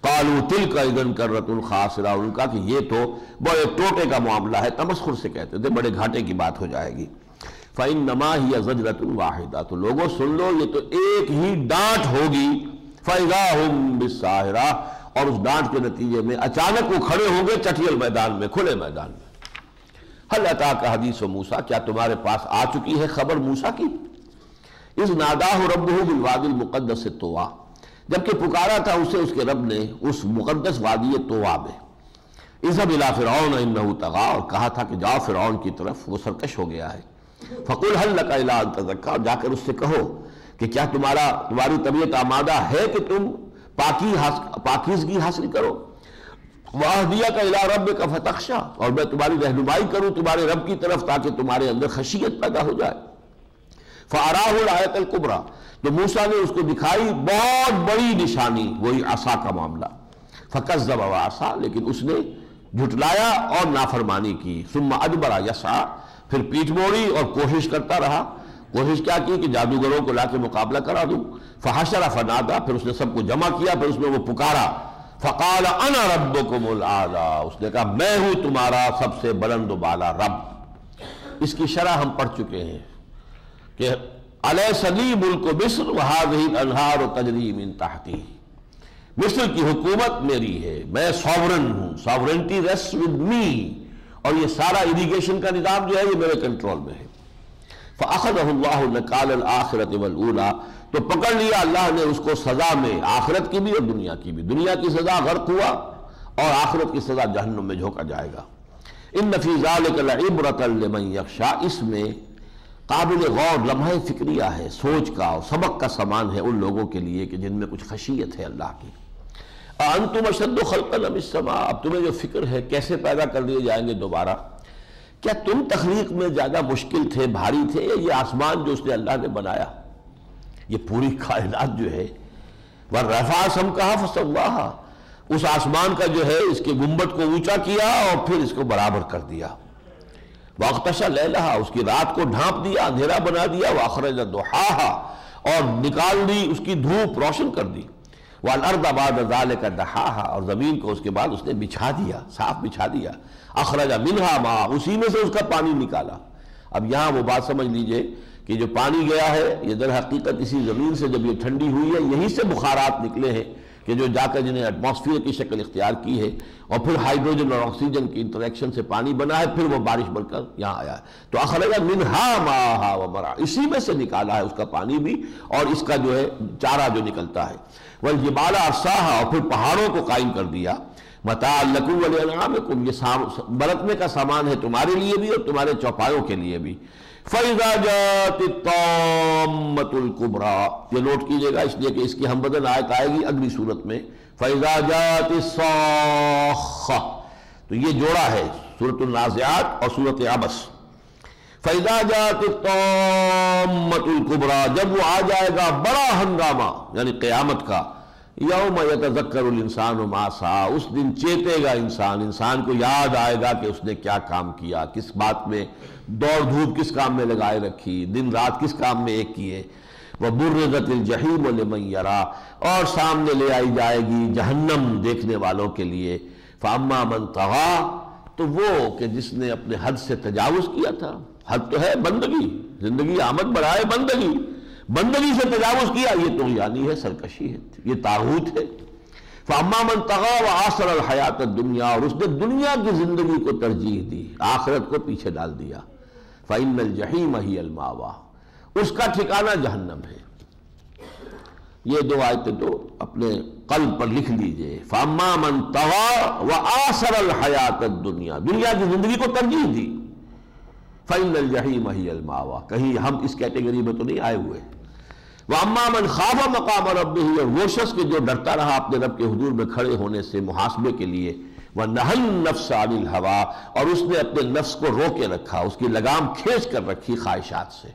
قالوا تلک اذا کرۃ خاسرہ، ان کا کہ یہ تو بڑے ٹوٹے کا معاملہ ہے، تمسخر سے کہتے تھے، بڑے گھاٹے کی بات ہو جائے گی۔ فإنما هي زجرۃ واحدہ، تو لوگوں سن لو، یہ تو ایک ہی ڈانٹ ہوگی۔ فإذا هم بالساہرہ، اور اس ڈانٹ کے نتیجے میں اچانک وہ کھڑے ہوں گے چٹیل میدان میں، کھلے میدان میں۔ هل اتاک حدیث موسیٰ، کیا تمہارے پاس آ چکی ہے خبر موسیٰ کی؟ اذ ناداہ ربہ بالوادی المقدس طویٰ، جبکہ پکارا تھا اسے اس کے رب نے اس مقدس وادی طویٰ میں۔ اذهب الى فرعون انه طغى، اور کہا تھا کہ جاؤ فرعون کی طرف، وہ سرکش ہو گیا ہے۔ فقل هل لك الى ان تزكى، جا کر اس سے کہو کہ کیا تمہاری طبیعت آمادہ ہے کہ تم پاکیزگی حاصل کرو۔ وَأَهْدِيَكَ إِلَىٰ رَبِّكَ فَتَخْشَىٰ، اور میں تمہاری رہنمائی کروں تمہارے رب کی طرف تاکہ تمہارے اندر خشیت پیدا ہو جائے۔ فَأَرَاهُ الْآيَةَ الْكُبْرىٰ، تو موسیٰ نے اس کو دکھائی بہت بڑی نشانی، وہی عصا کا معاملہ۔ فَكَذَّبَ وَعَصَىٰ، لیکن اس نے جھٹلایا اور نافرمانی کی۔ ثُمَّ أَدْبَرَ يَسْعَىٰ، پھر پیٹھ موڑی اور کوشش کرتا رہا۔ کوشش کیا کی کہ جادوگروں کو لا کے مقابلہ کرا دوں۔ فحشر فنادا، پھر اس نے سب کو جمع کیا، پھر اس میں وہ پکارا۔ فقال انا ربکم الاعلی، اس نے کہا میں ہوں تمہارا سب سے بلند و بالا رب۔ اس کی شرح ہم پڑھ چکے ہیں کہ الیس لی ملک مصر وہذہ الانہار تجری من تحتی، مصر کی حکومت میری ہے، میں ساورن ہوں، ساورنٹی ریسٹ ود می، اور یہ سارا اریگیشن کا نظام جو ہے یہ میرے کنٹرول میں ہے۔ فَأَخَذَهُ اللَّهُ نَكَالَ الْآخِرَةِ وَالْأُولَىٰ، تو پکڑ لیا اللہ نے اس کو سزا میں، آخرت کی بھی اور دنیا کی بھی۔ دنیا کی سزا غرق ہوا اور آخرت کی سزا جہنم میں جھونکا جائے گا۔ إِنَّ فِي ذَلِكَ لَعِبْرَةً لِمَن يَخْشَىٰ، اس میں قابل غور لمحہ فکریہ ہے، سوچ کا اور سبق کا سامان ہے ان لوگوں کے لیے کہ جن میں کچھ خشیت ہے اللہ کی۔ أَأَنتُمْ أَشَدُّ خَلْقًا أَمِ السَّمَاءُ، اب تمہیں جو فکر ہے کیسے پیدا کر دیے جائیں گے دوبارہ، کیا تم تخلیق میں زیادہ مشکل تھے، بھاری تھے، یا یہ آسمان جو اس نے اللہ نے بنایا، یہ پوری کائنات جو ہے۔ وَرَفَعَ سَمْكَهَا فَسَوَّاهَا، اس آسمان کا جو ہے اس کے گنبد کو اونچا کیا اور پھر اس کو برابر کر دیا۔ وَأَغْطَشَ لَيْلَهَا، اس کی رات کو ڈھانپ دیا، اندھیرا بنا دیا۔ وَأَخْرَجَ ضُحَاهَا، اور نکال دی اس کی دھوپ، روشن کر دی۔ وَالْأَرْضَ بَعْدَ ذَلِكَ دَحَاهَا، اور زمین کو اس کے بعد اس نے بچھا دیا، صاف بچھا دیا۔ اخرج منہا ماء، اسی میں سے اس کا پانی نکالا۔ اب یہاں وہ بات سمجھ لیجئے کہ جو پانی گیا ہے یہ در حقیقت اسی زمین سے جب یہ ٹھنڈی ہوئی ہے، یہیں سے بخارات نکلے ہیں کہ جو جا کر جنہیں ایٹماسفیئر کی شکل اختیار کی ہے، اور پھر ہائیڈروجن اور آکسیجن کی انٹریکشن سے پانی بنا ہے، پھر وہ بارش بن کر یہاں آیا ہے۔ تو اخرج منہا ماء ومرعا، اسی میں سے نکالا ہے اس کا پانی بھی اور اس کا جو ہے چارہ جو نکلتا ہے۔ والجبال ارساها، اور پھر پہاڑوں کو قائم کر دیا۔ متاعا لکم ولانعامکم، یہ برتنے کا سامان ہے تمہارے لیے بھی اور تمہارے چوپایوں کے لیے بھی۔ فَإِذَا جَاءَتِ الطَّامَّةُ الْكُبْرىٰ، یہ نوٹ کیجئے گا اس لیے کہ اس کی ہم بدل آیت آئے گی اگلی صورت میں۔ فَإِذَا جَاءَتِ الصَّاخَّةُ، تو یہ جوڑا ہے سورۃ النازعات اور سورۃ عبس. فَإِذَا جَاءَتِ الطَّامَّةُ الْكُبْرىٰ، جب وہ آ جائے گا بڑا ہنگامہ یعنی قیامت کا. یوم یتذکر الانسان ما سعی، اس دن چیتے گا انسان کو یاد آئے گا کہ اس نے کیا کام کیا، کس بات میں دوڑ دھوپ کس کام میں لگائے رکھی، دن رات کس کام میں ایک کیے. وَبُرِّزَتِ الْجَحِيمُ لِمَنْ يَرَىٰ، اور سامنے لے آئی جائے گی جہنم دیکھنے والوں کے لیے. فَأَمَّا مَنْ طَغَىٰ، تو وہ کہ جس نے اپنے حد سے تجاوز کیا تھا. حد تو ہے بندگی، زندگی آمد برائے بندگی سے تجاوز کیا، یہ طغیانی ہے، سرکشی ہے، یہ طاغوت ہے. فَأَمَّا مَنْ طَغَىٰ وَآثَرَ الْحَيَاةَ الدُّنْيَا، اور اس نے دنیا کی زندگی کو ترجیح دی، آخرت کو پیچھے ڈال دیا. فَإِنَّ الْجَحِيمَ هِيَ الْمَأْوَىٰ، اس کا ٹھکانہ جہنم ہے. یہ دو آیتیں تو اپنے قلب پر لکھ لیجئے. فَأَمَّا مَنْ طَغَىٰ وَآثَرَ الْحَيَاةَ الدُّنْيَا، دنیا کی زندگی کو ترجیح دی. فَإِنَّ الْجَحِيمَ هِيَ الْمَأْوَىٰ، کہیں ہم اس کیٹیگری میں تو نہیں آئے ہوئے. وَأَمَّا مَنْ خَافَ مَقَامَ رَبِّهِ، اور وہ شخص کہ جو ڈرتا رہا اپنے رب کے حضور میں کھڑے ہونے سے محاسبے کے لیے. وَنَهَى النَّفْسَ عَنِ الْهَوَىٰ، اور اس نے اپنے نفس کو روکے رکھا، اس کی لگام کھینچ کر رکھی خواہشات سے،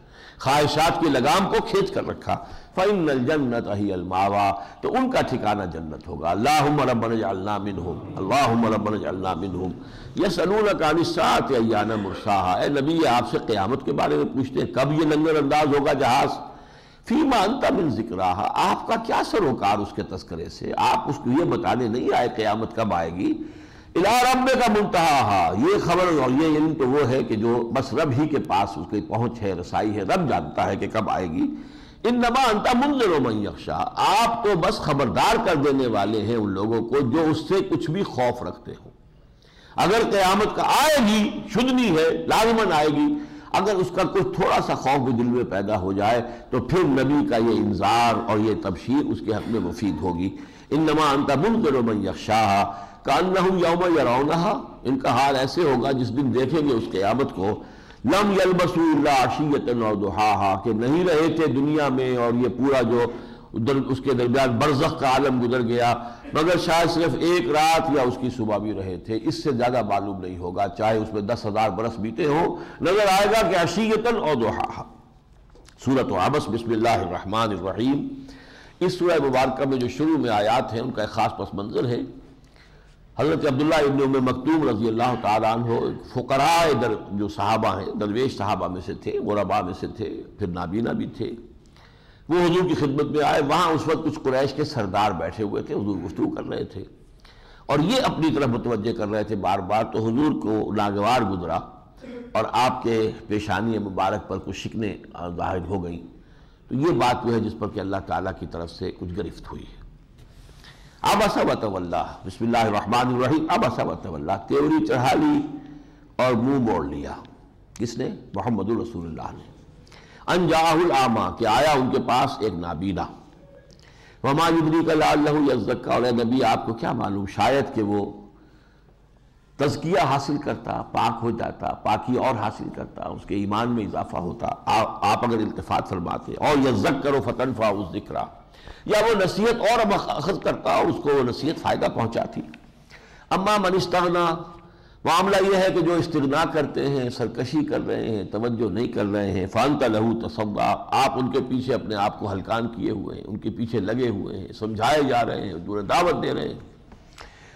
خواہشات کی لگام کو کھینچ کر رکھا. فَإِنَّ الْجَنَّةَ هِيَ الْمَأْوَىٰ، تو ان کا ٹھکانہ جنت ہوگا. اللہم ربنا اجعلنا منہم، اللہم ربنا اجعلنا منہم. یسألونک عن الساعة ایان مرساہا، اے نبی آپ سے قیامت کے بارے میں پوچھتے ہیں کب یہ لنگر انداز ہوگا جہاز. فیما انت من ذکراہا، آپ کا کیا سروکار اس کے تذکرے سے، آپ اس کو یہ بتانے نہیں آئے قیامت کب آئے گی. الی ربک منتہاہا، یہ خبر اور یہ علم تو وہ ہے کہ جو بس رب ہی کے پاس اس کی پہنچ ہے، رسائی ہے، رب جانتا ہے کہ کب آئے گی. انما انت منذر من یخشی، آپ تو بس خبردار کر دینے والے ہیں ان لوگوں کو جو اس سے کچھ بھی خوف رکھتے ہوں. اگر قیامت کا آئے گی، شدنی ہے، لازماً آئے گی، اگر اس کا کچھ تھوڑا سا خوف بھی دل میں پیدا ہو جائے تو پھر نبی کا یہ انذار اور یہ تبشیر اس کے حق میں مفید ہوگی. انما انت منذر من یخشاہا کأنہم یوم یرونہا، ان کا حال ایسے ہوگا جس دن دیکھیں گے اس قیامت کو. لم یلبسوا الا عشیۃ و ضحاہا، کہ نہیں رہے تھے دنیا میں اور یہ پورا جو اس کے درمیان برزخ کا عالم گزر گیا، مگر شاید صرف ایک رات یا اس کی صبح بھی رہے تھے، اس سے زیادہ معلوم نہیں ہوگا، چاہے اس میں 10,000 برس بیتے ہوں. نظر آئے گا کہ عشیۃ و ضحاہا. سورۃ عبس، بسم اللہ الرحمن الرحیم. اس سورہ مبارکہ میں جو شروع میں آیات ہیں ان کا ایک خاص پس منظر ہے. حضرت عبداللہ ابن ام مکتوم رضی اللہ تعالیٰ عنہ فقراء جو صحابہ ہیں، درویش صحابہ میں سے تھے، غرباء میں سے تھے، پھر نابینا بھی تھے. وہ حضور کی خدمت میں آئے. وہاں اس وقت کچھ قریش کے سردار بیٹھے ہوئے تھے، حضور گفتگو کر رہے تھے اور یہ اپنی طرف متوجہ کر رہے تھے بار بار. تو حضور کو ناگوار گزرا اور آپ کے پیشانی مبارک پر کچھ شکنیں ظاہر ہو گئیں. تو یہ بات وہ ہے جس پر کہ اللہ تعالیٰ کی طرف سے کچھ گرفت ہوئی ہے. عبس وتولی، بسم اللہ الرحمن الرحیم. عبس وتولی، تیوری چڑھا لی اور منہ موڑ لیا. کس نے؟ محمد رسول اللہ نے. ان جاءہ الاعمی، کہ آیا ان کے پاس ایک نابینا. وما یدریک لعلہ یزکی، اور اے نبی آپ کو کیا معلوم شاید کہ وہ تزکیہ حاصل کرتا، پاک ہو جاتا، پاکی اور حاصل کرتا، اس کے ایمان میں اضافہ ہوتا. آپ اگر التفات فرماتے، اور یذکر فتنفعہ الذکریٰ، یا وہ نصیحت اور اخذ کرتا، اس کو وہ نصیحت فائدہ پہنچاتی. اما من استغنا، معاملہ یہ ہے کہ جو استغنا کرتے ہیں، سرکشی کر رہے ہیں، توجہ نہیں کر رہے ہیں. فانت لہ تصدی، آپ ان کے پیچھے اپنے آپ کو ہلکان کیے ہوئے ہیں، ان کے پیچھے لگے ہوئے ہیں، سمجھائے جا رہے ہیں، دعوت دے رہے ہیں.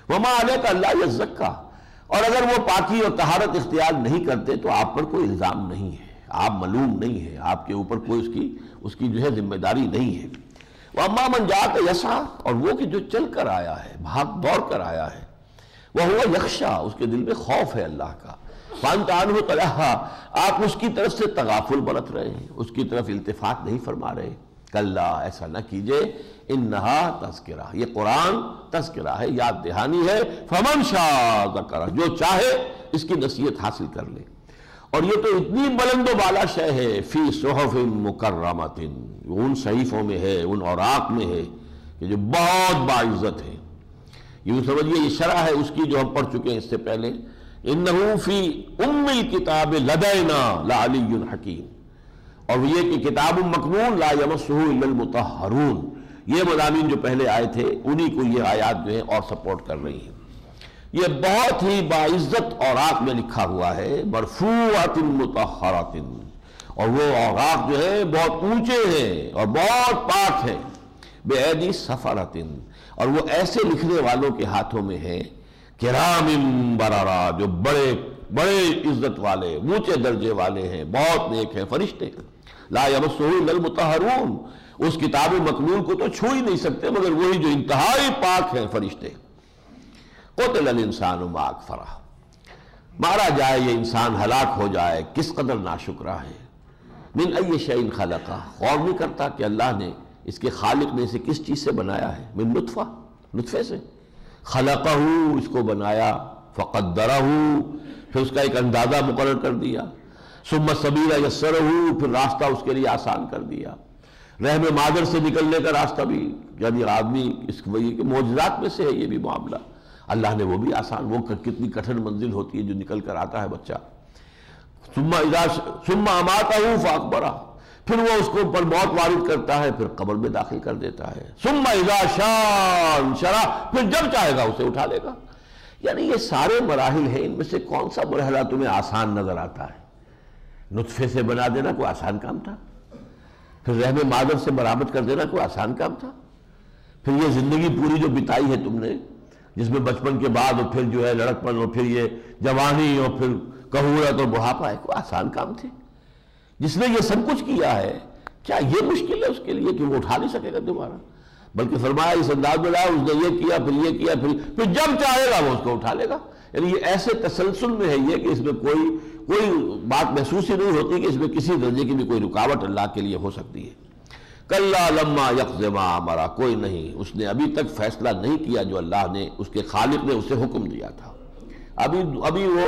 وما علیک الا یزکی، اور اگر وہ پاکی اور طہارت اختیار نہیں کرتے تو آپ پر کوئی الزام نہیں ہے، آپ ملوم نہیں ہے، آپ کے اوپر کوئی اس کی جو ہے ذمہ داری نہیں ہے. وَأَمَّا مَنْ جَاءَكَ يَسْعَىٰ، اور وہ کہ جو چل کر آیا ہے، بھاگ دوڑ کر آیا ہے. وَهُوَ يَخْشَىٰ، اس کے دل میں خوف ہے اللہ کا. فَأَنْتَ عَنْهُ تَلَهَّىٰ، آپ اس کی طرف سے تغافل برت رہے ہیں، اس کی طرف التفات نہیں فرما رہے. کلا، ایسا نہ کیجئے. انہا تذکرہ، یہ قرآن تذکرہ ہے، یاد دہانی ہے. فَمَنْ شَاءَ ذَكَرَ، جو چاہے اس کی نصیحت حاصل کر لے. اور یہ تو اتنی بلند و بالا شے ہے. فی صحف مکرمۃ، ان صحیفوں میں ہے، ان اوراق میں ہے کہ جو بہت باعزت ہے. یہ سمجھیے یہ شرح ہے اس کی جو ہم پڑھ چکے ہیں اس سے پہلے. انہ فی ام الکتاب لدینا لعلی حکیم، اور یہ کہ کتاب مکنون لا یمسہ الا المطہرون، یہ مضامین جو پہلے آئے تھے انہی کو یہ آیات جو ہیں اور سپورٹ کر رہی ہیں۔ یہ بہت ہی باعزت اوراق میں لکھا ہوا ہے، مرفوعۃ مطہرۃ، اور وہ اوراق جو ہیں بہت اونچے ہیں اور بہت پاک ہیں، بِأَيْدِي سَفَرَةٍ، اور وہ ایسے لکھنے والوں کے ہاتھوں میں ہیں کرام بررا، جو بڑے بڑے عزت والے اونچے درجے والے ہیں، بہت نیک ہیں، فرشتے۔ لا یمسہ الا المطہرون، اس کتاب مکنون کو تو چھو ہی نہیں سکتے مگر وہی جو انتہائی پاک ہیں، فرشتے۔ قتل الانسان ما اکفرہ، مارا جائے یہ انسان، ہلاک ہو جائے، کس قدر ناشکرا ہے۔ من ای شیء خلقہ، غور نہیں کرتا کہ اللہ نے، اس کے خالق نے اسے کس چیز سے بنایا ہے، من نطفہ، نطفے سے، خلقہ، اس کو بنایا، فقدرہ، پھر اس کا ایک اندازہ مقرر کر دیا، ثم السبیل یسرہ، پھر راستہ اس کے لیے آسان کر دیا، رحم مادر سے نکلنے کا راستہ بھی، یعنی آدمی اس وہی کے معجزات میں سے ہے یہ بھی معاملہ، اللہ نے وہ بھی آسان، وہ کتنی کٹھن منزل ہوتی ہے جو نکل کر آتا ہے بچہ۔ ثم اماتہ فاقبرہ، پھر وہ اس کو پر موت وارد کرتا ہے، پھر قبر میں داخل کر دیتا ہے۔ ثم اذا شاء انشرہ، پھر جب چاہے گا اسے اٹھا لے گا۔ یعنی یہ سارے مراحل ہیں، ان میں سے کون سا مرحلہ تمہیں آسان نظر آتا ہے؟ نطفے سے بنا دینا کوئی آسان کام تھا؟ پھر رحم مادر سے برآمد کر دینا کوئی آسان کام تھا؟ پھر یہ زندگی پوری جو بتائی ہے تم نے، جس میں بچپن کے بعد اور پھر جو ہے لڑکپن اور پھر یہ جوانی اور پھر کہولت اور بڑھاپا، ہے کوئی آسان کام تھے؟ جس نے یہ سب کچھ کیا ہے، کیا یہ مشکل ہے اس کے لیے کہ وہ اٹھا نہیں سکے گا دوبارہ؟ بلکہ فرمایا اس انداز میں لایا، اس نے یہ کیا، پھر یہ کیا، پھر جب چاہے گا وہ اس کو اٹھا لے گا۔ یعنی یہ ایسے تسلسل میں ہے یہ کہ اس میں کوئی بات محسوس ہی نہیں ہوتی کہ اس میں کسی درجے کی بھی کوئی رکاوٹ اللہ کے لیے ہو سکتی ہے۔ کلا لما یقض ما امر، کوئی نہیں، اس نے ابھی تک فیصلہ نہیں کیا جو اللہ نے، اس کے خالق نے اسے حکم دیا تھا۔ ابھی وہ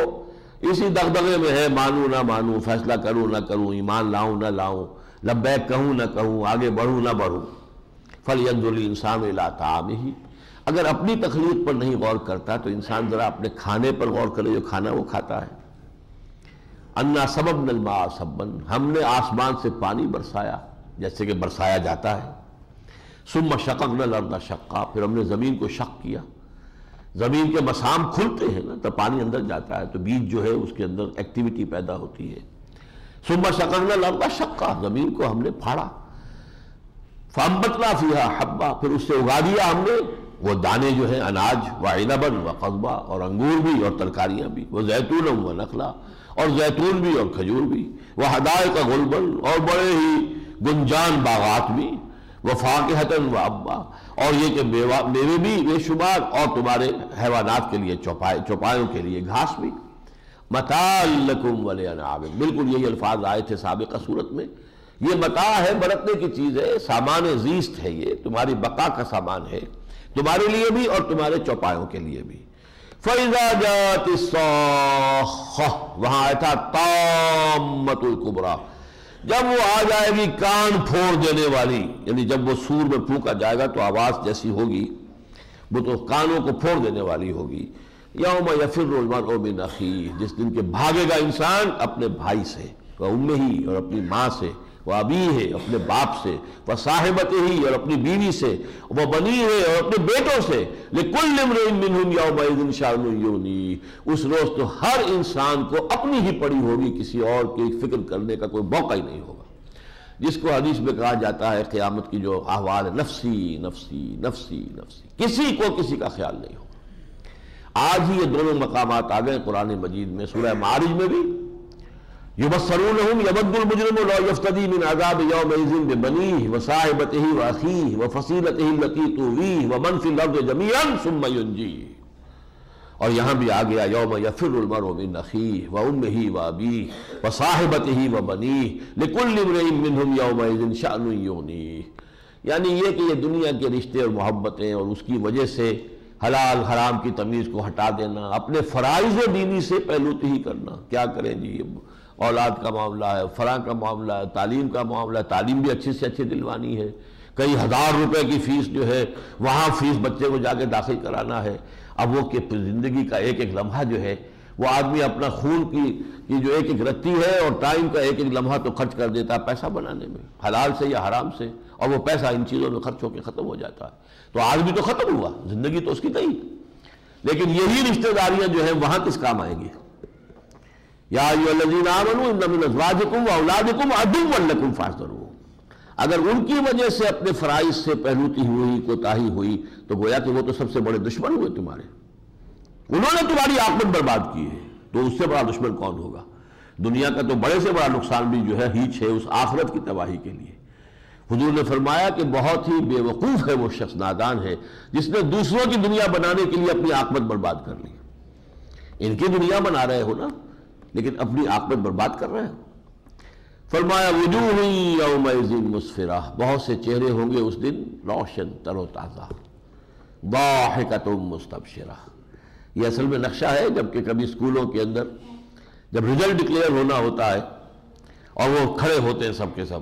اسی دغدغے میں ہے، مانوں نہ مانوں، فیصلہ کروں نہ کروں، ایمان لاؤں نہ لاؤں، لبیک کہوں نہ کہوں، آگے بڑھوں نہ بڑھوں۔ فَلْيَنظُرِ الْإِنسَانُ إِلَىٰ طَعَامِهِ، اگر اپنی تخلیق پر نہیں غور کرتا تو انسان ذرا اپنے کھانے پر غور کرے، جو کھانا وہ کھاتا ہے۔ اَنَّا صَبَبْنَا الْمَاءَ صَبًّا، ہم نے آسمان سے پانی برسایا جیسے کہ برسایا جاتا ہے۔ ثُمَّ شَقَقْنَا الْأَرْضَ شَقًّا، پھر ہم نے زمین کو شق کیا، زمین کے مسام کھلتے ہیں نا تو پانی اندر جاتا ہے، تو بیج جو ہے اس کے اندر ایکٹیویٹی پیدا ہوتی ہے۔ ثُمَّ شَقَقْنَا الْأَرْضَ شَقًّا، زمین کو ہم نے پھاڑا، فَأَنبَتْنَا فِيهَا حَبًّا، پھر اس سے اگا دیا ہم نے وہ دانے جو ہیں اناج، وَعِنَبًا وَقَضْبًا، اور انگور بھی اور ترکاریاں بھی، وَزَيْتُونًا وَنَخْلًا، اور زیتون بھی اور کھجور بھی، وَحَدَائِقَ غُلْبًا، اور بڑے ہی گنجان باغات بھی، وَفَاكِهَةً وَأَبًّا، اور یہ کہ میوے بھی بے شمار، اور تمہارے حیوانات کے لیے چوپایوں کے لیے گھاس بھی۔ متاع لکم ولانعامکم، بالکل یہی الفاظ آئے تھے سابقہ صورت میں، یہ متاع ہے، برتنے کی چیز ہے، سامان زیست ہے، یہ تمہاری بقا کا سامان ہے، تمہارے لیے بھی اور تمہارے چوپایوں کے لیے بھی۔ فَإِذَا جَاءَتِ الصَّاخَّةُ، وہاں آیا تھا تامۃ الکبریٰ، جب وہ آ جائے گی کان پھوڑ دینے والی، یعنی جب وہ سور میں پھونکا جائے گا تو آواز جیسی ہوگی وہ تو کانوں کو پھوڑ دینے والی ہوگی۔ یوم یفر المرء من اخیہ، جس دن کے بھاگے گا انسان اپنے بھائی سے، وامہ، اور اپنی ماں سے، وابیہ، اپنے باپ سے، وصاحبتہ، اور اپنی بیوی سے، وبنیہ، اور اپنے بیٹوں سے، لکل امرئ منہم یومئذ شأن یغنیہ، اس روز تو ہر انسان کو اپنی ہی پڑی ہوگی، کسی اور کی فکر کرنے کا کوئی موقع ہی نہیں ہوگا، جس کو حدیث میں کہا جاتا ہے قیامت کی جو احوال ہے، نفسی نفسی نفسی نفسی، کسی کو کسی کا خیال نہیں ہوگا۔ آج ہی یہ دونوں مقامات آ گئے قرآن مجید میں، سورہ معارج میں بھی، یبصرونہم یود المجرم لا یفتدی من عذاب یومئذ ببنیہ وصاحبتہ واخیہ وفصیلتہ التی تؤویہ ومن فی الارض جمیعا ثم ینجیہ، اور یہاں بھی آ گیا یوم یفر المرء من اخیہ وامہ وابیہ وصاحبتہ وبنیہ لکل امرئ منہم یومئذ شأن یغنیہ، یعنی یہ کہ یہ دنیا کے رشتے اور محبتیں اور اس کی وجہ سے حلال حرام کی تمیز کو ہٹا دینا، اپنے فرائض دینی سے پہلوتی کرنا، کیا کریں جی، اولاد کا معاملہ ہے، فلاں کا معاملہ ہے، تعلیم کا معاملہ ہے، تعلیم بھی اچھی سے اچھی دلوانی ہے، کئی ہزار روپے کی فیس جو ہے وہاں فیس بچے کو جا کے داخل کرانا ہے، اب وہ کہ زندگی کا ایک ایک لمحہ جو ہے وہ آدمی اپنا خون کی جو ایک ایک رتی ہے اور ٹائم کا ایک ایک لمحہ تو خرچ کر دیتا ہے پیسہ بنانے میں، حلال سے یا حرام سے، اور وہ پیسہ ان چیزوں میں خرچ ہو کے ختم ہو جاتا ہے۔ تو آج بھی تو ختم ہوا، زندگی تو اس کی گئی، لیکن یہی رشتہ داریاں جو ہیں وہاں کس کام آئیں گی؟ یا ایھا الذین آمنوا ان من ازواجکم واولادکم عدوا لکم فاحذروہ، اگر ان کی وجہ سے اپنے فرائض سے پہلوتی ہوئی، کوتاہی ہوئی، تو گویا کہ وہ تو سب سے بڑے دشمن ہوئے تمہارے، انہوں نے تمہاری عاقبت برباد کی ہے، تو اس سے بڑا دشمن کون ہوگا؟ دنیا کا تو بڑے سے بڑا نقصان بھی جو ہے ہیچ ہے اس آخرت کی تباہی کے لیے۔ حضور نے فرمایا کہ بہت ہی بے وقوف ہے وہ شخص، نادان ہے، جس نے دوسروں کی دنیا بنانے کے لیے اپنی عاقبت برباد کر لی۔ ان کی دنیا بنا رہے ہو نا، لیکن اپنی عاقبت برباد کر رہے ہو۔ فرمایا وجوہ یومئذ مسفرہ، بہت سے چہرے ہوں گے اس دن روشن تر و تازہ، ضاحکۃ مستبشرہ۔ یہ اصل میں نقشہ ہے جبکہ کبھی اسکولوں کے اندر جب رزلٹ ڈکلیئر ہونا ہوتا ہے اور وہ کھڑے ہوتے ہیں سب کے سب،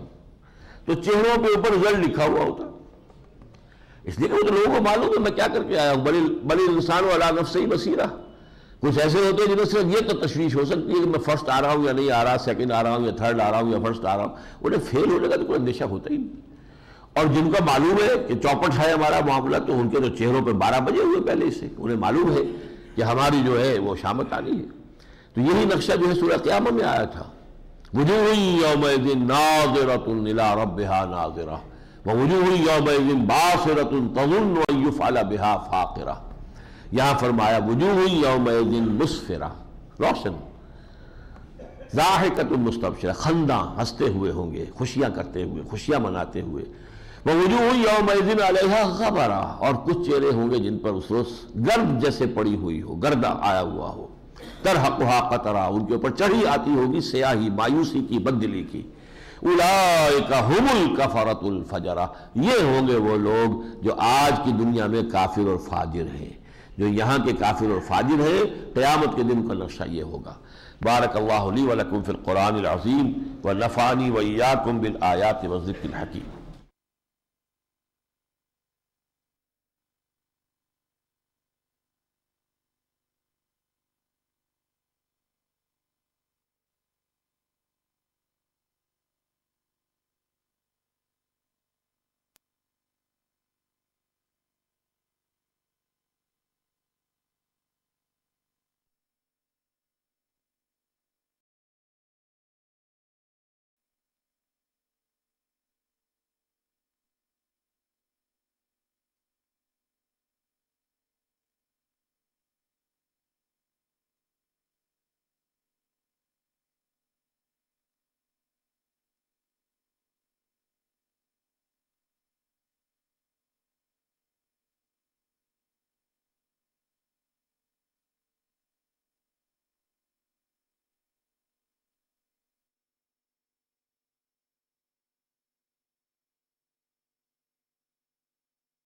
تو چہروں کے اوپر رزلٹ لکھا ہوا ہوتا ہے، اس لیے کہ وہ تو لوگوں کو معلوم ہے میں کیا کر کے آیا ہوں، بل الانسان علی نفسہ بصیرہ۔ کچھ ایسے ہوتے ہیں جنہیں صرف یہ تو تشویش ہو سکتی ہے کہ میں فرسٹ آ رہا ہوں یا نہیں آ رہا، سیکنڈ آ رہا ہوں یا تھرڈ آ رہا ہوں یا فرسٹ آ رہا ہوں، انہیں فیل ہونے کا تو کوئی اندیشہ ہوتا ہی نہیں۔ اور جن کا معلوم ہے کہ چوپٹ ہے ہمارا معاملہ، تو ان کے تو چہروں پہ 12 بجے ہوئے پہلے سے، انہیں معلوم ہے کہ ہماری جو ہے وہ شامت آنی ہے۔ تو یہی نقشہ جو ہے سورہ قیامہ میں آیا تھا، وجوہ یومئذ ناظرۃ الی ربہا ناظرہ ووجوہ یومئذ باسرۃ تظن ان یفعل بہا فاقرہ۔ یہاں فرمایا وجوہ یومئذ مسفرہ، روشن، ضاحکۃ مستبشرہ، خنداں، ہنستے ہوئے ہوں گے، خوشیاں کرتے ہوئے، خوشیاں مناتے ہوئے۔ ووجوہ یومئذ علیہا غبرہ، اور کچھ چہرے ہوں گے جن پر اس روز گرد جیسے پڑی ہوئی ہو، گردہ آیا ہوا ہو، ترہقھا قطرہ، ان کے اوپر چڑھی آتی ہوگی سیاہی، مایوسی کی، بددلی کی۔ اولئک ھم الکفرۃ الفجرہ، یہ ہوں گے وہ لوگ جو آج کی دنیا میں کافر اور فاجر ہیں، جو یہاں کے کافر اور فاجر ہیں، قیامت کے دن کا نقشہ یہ ہوگا۔ بارک اللہ لی ولکم فی القرآن العظیم ونفعنی وإیاکم بالآیات والذکر الحکیم۔